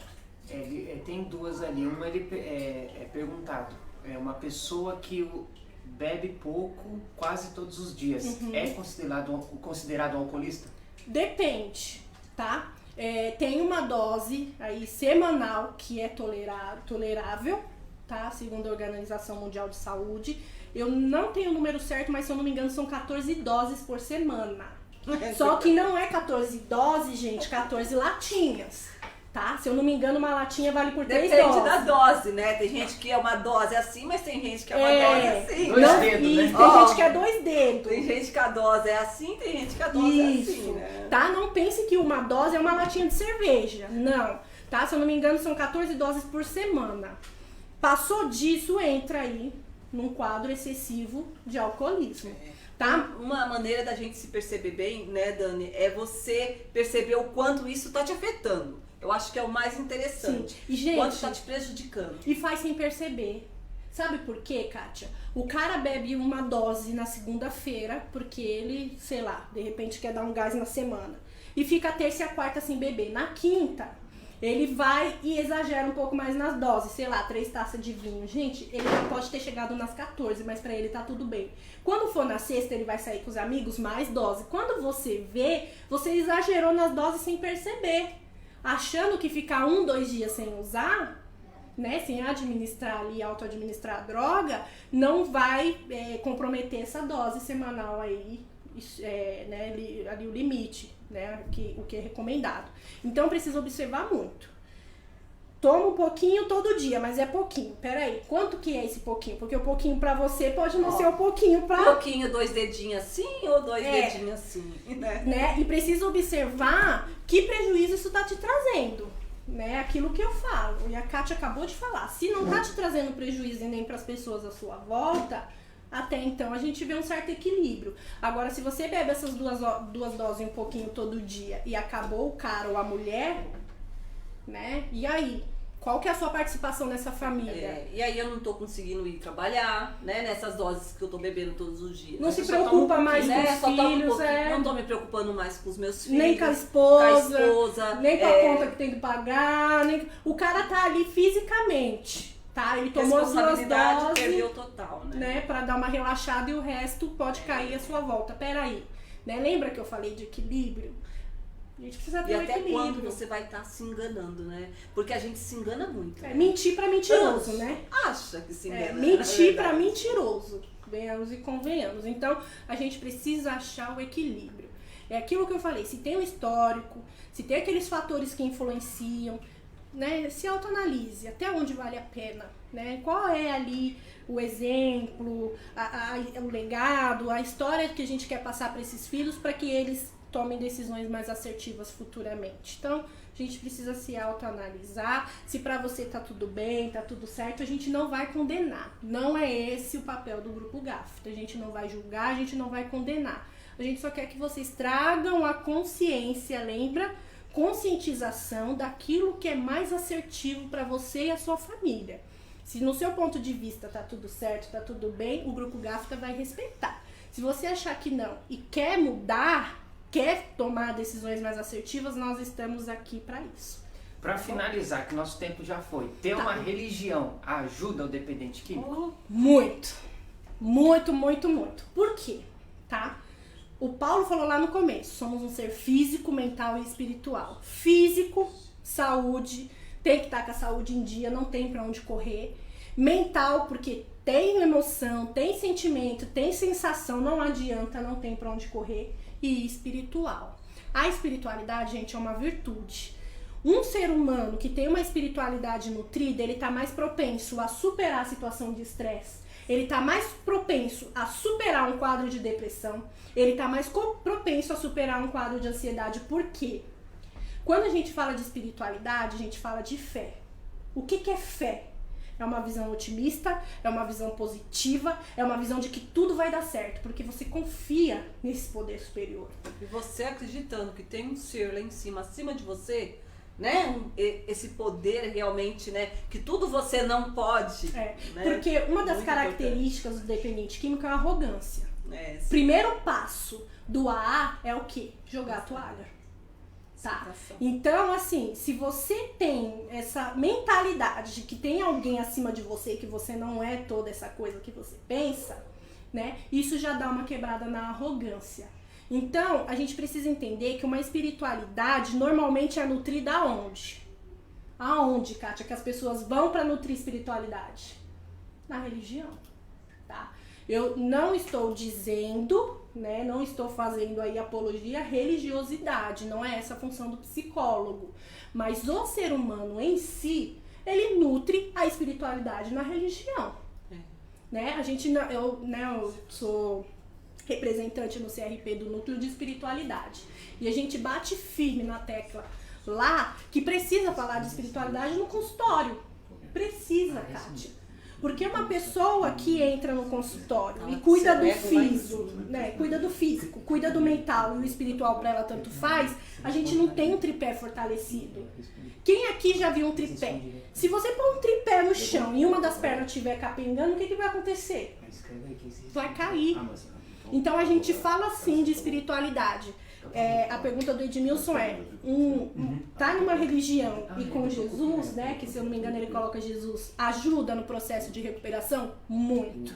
Tem duas ali. Uma ele é perguntado. É uma pessoa que bebe pouco quase todos os dias. É considerado alcoolista? Depende, tá? Tem uma dose aí semanal que é tolerável, tá? Segundo a Organização Mundial de Saúde. Eu não tenho o número certo, mas se eu não me engano são 14 doses por semana. Só que não é 14 doses, gente, 14 latinhas. Tá? Se eu não me engano, uma latinha vale por 3 doses. Depende da dose, né? Tem gente que é uma dose assim, mas tem gente que é uma dose assim. Dois dedos, né? Tem gente que é 2 dedos. Tem gente que a dose é assim, tem gente que a dose é Isso, assim, né? tá? Não pense que uma dose é uma latinha de cerveja. Não, tá? Se eu não me engano, são 14 doses por semana. Passou disso, entra aí num quadro excessivo de alcoolismo. Tá? Uma maneira da gente se perceber bem, né, Dani, é você perceber o quanto isso tá te afetando. Eu acho que é o mais interessante. Sim. E, gente, quanto tá te prejudicando. E faz sem perceber. Sabe por quê, Kátia? O cara bebe uma dose na segunda-feira, porque ele, sei lá, de repente quer dar um gás na semana. E fica a terça e a quarta sem beber. Na quinta, ele vai e exagera um pouco mais nas doses. Sei lá, 3 taças de vinho. Gente, ele já pode ter chegado nas 14, mas pra ele tá tudo bem. Quando for na sexta, ele vai sair com os amigos, mais dose. Quando você vê, você exagerou nas doses sem perceber. Achando que ficar 1, 2 dias sem usar, né, sem administrar ali, auto-administrar a droga, não vai comprometer essa dose semanal aí, né, ali o limite, né, o que é recomendado. Então precisa observar muito. Toma um pouquinho todo dia, mas é pouquinho. Peraí, quanto que é esse pouquinho? Porque o pouquinho pra você pode não ser o pouquinho pra... Pouquinho, 2 dedinhos assim ou 2 dedinhos assim, né? E precisa observar que prejuízo isso tá te trazendo, né? Aquilo que eu falo, e a Kátia acabou de falar. Se não tá te trazendo prejuízo e nem pras pessoas à sua volta, até então a gente vê um certo equilíbrio. Agora, se você bebe essas duas doses um pouquinho todo dia e acabou o cara ou a mulher, né? E aí? Qual que é a sua participação nessa família? E aí eu não tô conseguindo ir trabalhar, né? Nessas doses que eu tô bebendo todos os dias. Não se preocupa mais com os filhos, não tô me preocupando mais com os meus filhos. Nem com a esposa, nem com a conta que tem que pagar. O cara tá ali fisicamente, tá? Ele tomou as 2 doses, perdeu total, né? Pra dar uma relaxada e o resto pode cair à sua volta. Peraí, né? Lembra que eu falei de equilíbrio? A gente precisa ter um até equilíbrio. quando você vai estar se enganando, né? Porque a gente se engana muito. Né? Mentir pra mentiroso, né? Acha que se engana. Mentir pra mentiroso. Venhamos e convenhamos. Então, a gente precisa achar o equilíbrio. É aquilo que eu falei, se tem um histórico, se tem aqueles fatores que influenciam, né? Se autoanalise, até onde vale a pena, né? Qual é ali o exemplo, o legado, a história que a gente quer passar para esses filhos para que eles tomem decisões mais assertivas futuramente. Então, a gente precisa se autoanalisar. Se pra você tá tudo bem, tá tudo certo, a gente não vai condenar. Não é esse o papel do Grupo GAFTA. A gente não vai julgar, a gente não vai condenar. A A gente só quer que vocês tragam a consciência, lembra? Conscientização daquilo que é mais assertivo para você e a sua família. Se no seu ponto de vista tá tudo certo, tá tudo bem, o Grupo Gafta vai respeitar. Se você achar que não e quer mudar, quer tomar decisões mais assertivas, nós estamos aqui para isso. Para finalizar, que nosso tempo já foi, ter uma religião ajuda o dependente químico? Muito. Muito, muito, muito. Por quê? Tá? O Paulo falou lá no começo, somos um ser físico, mental e espiritual. Físico, saúde, tem que estar com a saúde em dia, não tem pra onde correr. Mental, porque tem emoção, tem sentimento, tem sensação, não adianta, não tem pra onde correr. E espiritual. A espiritualidade, gente, é uma virtude. Um ser humano que tem uma espiritualidade nutrida, ele tá mais propenso a superar a situação de estresse. Ele tá mais propenso a superar um quadro de depressão. Ele tá mais propenso a superar um quadro de ansiedade. Por quê? Quando a gente fala de espiritualidade, a gente fala de fé. O que é fé? É uma visão otimista, é uma visão positiva, é uma visão de que tudo vai dar certo, porque você confia nesse poder superior. E você acreditando que tem um ser lá em cima, acima de você, né? Esse poder realmente, né? Que tudo você não pode. É, né? porque uma das Muito características do dependente químico é a arrogância. sim. Primeiro passo do AA é o quê? Jogar a toalha. Tá? Então, assim, se você tem essa mentalidade de que tem alguém acima de você, que você não é toda essa coisa que você pensa, né? Isso já dá uma quebrada na arrogância. Então, a gente precisa entender que uma espiritualidade normalmente é nutrida aonde? Aonde, Kátia, que as pessoas vão para nutrir espiritualidade? Na religião, tá? Eu não estou dizendo, né, não estou fazendo aí apologia à religiosidade, não é essa a função do psicólogo. Mas o ser humano em si, ele nutre a espiritualidade na religião. Né? A gente, eu sou representante no CRP do Núcleo de Espiritualidade. E a gente bate firme na tecla lá que precisa falar de espiritualidade no consultório. Precisa, Kátia. Porque uma pessoa que entra no consultório e cuida do físico, né, cuida do físico, cuida do mental e o espiritual para ela tanto faz, a gente não tem um tripé fortalecido. Quem aqui já viu um tripé? Se você pôr um tripé no chão e uma das pernas estiver capengando, o que vai acontecer? Vai cair. Então a gente fala assim de espiritualidade. A pergunta do Edmilson é, tá numa religião e com Jesus, né, que se eu não me engano ele coloca Jesus, ajuda no processo de recuperação? Muito.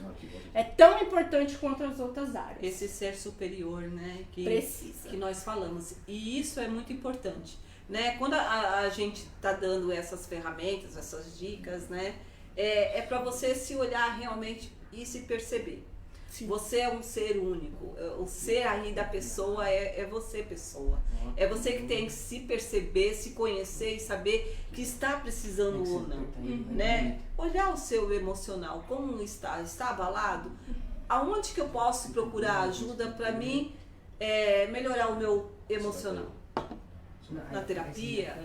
É tão importante quanto as outras áreas. Esse ser superior, né, Precisa. que nós falamos. E isso é muito importante, né? Quando a gente tá dando essas ferramentas, essas dicas, né, é para você se olhar realmente e se perceber. Sim. Você é um ser único. O ser aí da pessoa é você, pessoa. É você que tem que se perceber, se conhecer e saber que está precisando ou não, né? Olhar o seu emocional, como está? Está abalado? Aonde que eu posso procurar ajuda para mim melhorar o meu emocional? Na terapia,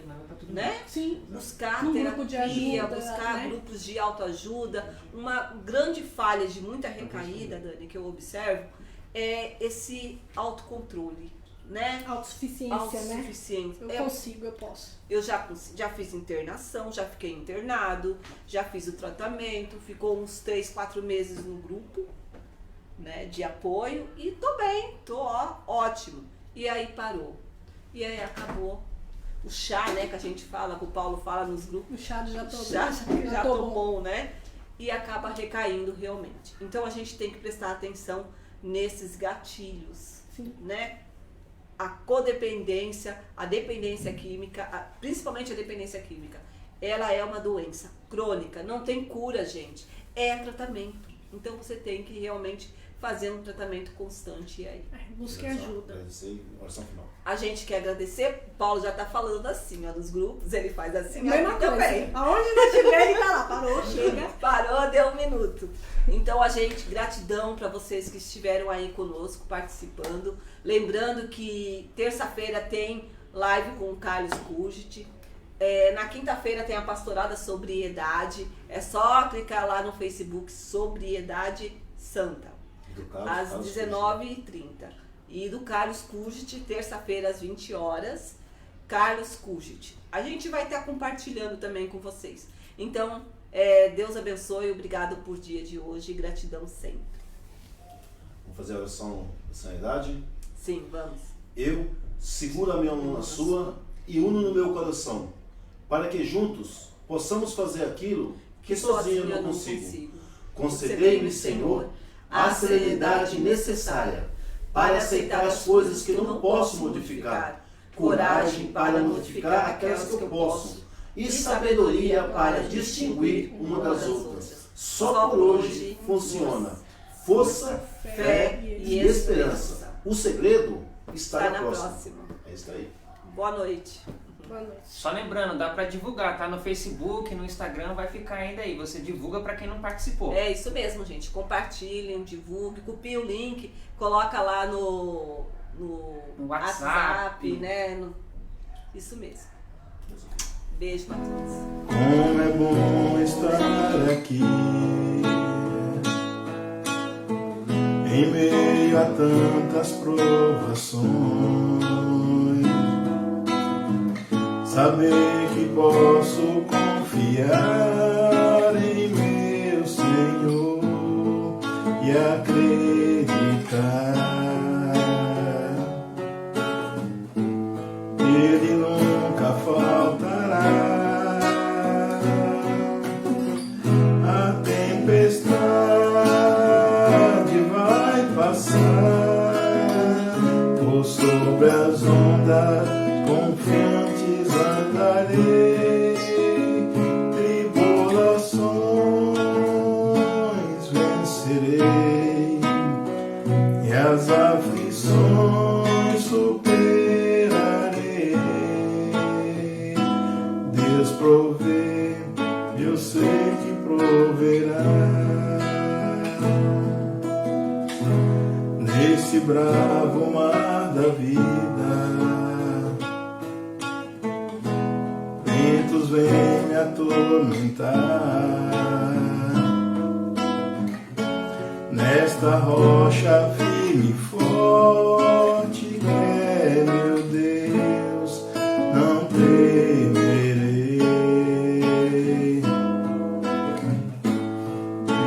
né? Sim. Buscar Num terapia, grupo de ajuda, buscar né? grupos de autoajuda. Uma grande falha de muita recaída, Dani, que eu observo, é esse autocontrole, né? Autossuficiência, Autossuficiência. né? Eu consigo, eu posso. Eu já fiz internação, já fiquei internado, já fiz o tratamento, ficou uns 3, 4 meses no grupo, né, de apoio e tô bem, tô ótimo. E aí parou. E aí acabou o chá, né, que a gente fala, que o Paulo fala nos grupos. O chá já tô Já tô bom, né? E acaba recaindo realmente. Então a gente tem que prestar atenção nesses gatilhos, Sim. né? A codependência, a dependência química, principalmente a dependência química, ela é uma doença crônica, não tem cura, gente. É tratamento. Então você tem que realmente fazer um tratamento constante aí. Busque ajuda. Oração final. A gente quer agradecer, o Paulo já tá falando assim, ó, nos grupos, ele faz assim, Mesma aqui coisa. também. Aonde não estiver, ele tá lá. Parou, chega. Parou, deu um minuto. Então, gratidão para vocês que estiveram aí conosco, participando. Lembrando que terça-feira tem live com o Carlos Kujit. Na quinta-feira tem a pastorada Sobriedade. É só clicar lá no Facebook, Sobriedade Santa. às 19h30. e do Carlos Kujit, terça-feira às 20 horas. Carlos Kujit. A gente vai estar compartilhando também com vocês. Então, Deus abençoe, obrigado por dia de hoje e gratidão sempre. Vamos fazer a oração da sanidade? Sim, vamos. Eu seguro a minha mão na sua e uno no meu coração, para que juntos possamos fazer aquilo que sozinho eu não consigo. Concedei-me, Senhor, a serenidade necessária para aceitar as coisas que não posso modificar, coragem para modificar aquelas que eu posso e sabedoria para distinguir uma das outras. Só por hoje funciona. Força, fé e esperança. O segredo está na próxima. É isso aí. Boa noite. Boa noite. Só lembrando, dá pra divulgar, tá? No Facebook, no Instagram, vai ficar ainda aí. Você divulga pra quem não participou. É isso mesmo, gente. Compartilhem, divulguem, copiem o link, coloca lá no WhatsApp, né? Isso mesmo. Beijo pra todos. Como é bom estar aqui, em meio a tantas provações, saber que posso confiar em meu Senhor e acreditar. Ele nunca faltará. A tempestade vai passar por sobre as ondas, confiantes andarei. Tribulações vencerei e as aflições superarei. Deus provê, eu sei que proverá. Nesse bravo mar da vida, ventos vêm me atormentar. Nesta rocha firme e forte, que é meu Deus, não temerei.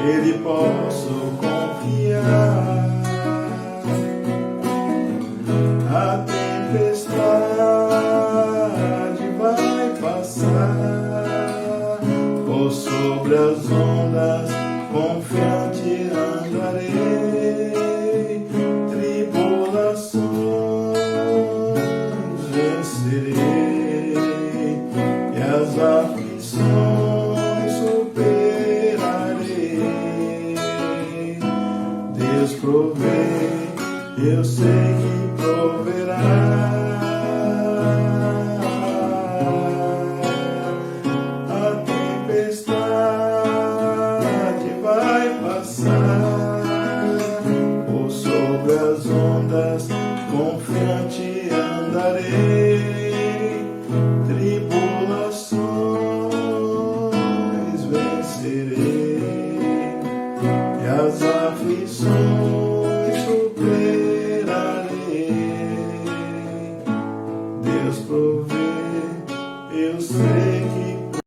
Ele posso confiar. A tempestade vai passar por sobre as ondas, confiante andarei. Tribulações vencerei e as aflições superarei. Deus provê, eu sei que proverá. A tempestade vai passar por sobre as ondas, confiante andarei. Tribulações vencerei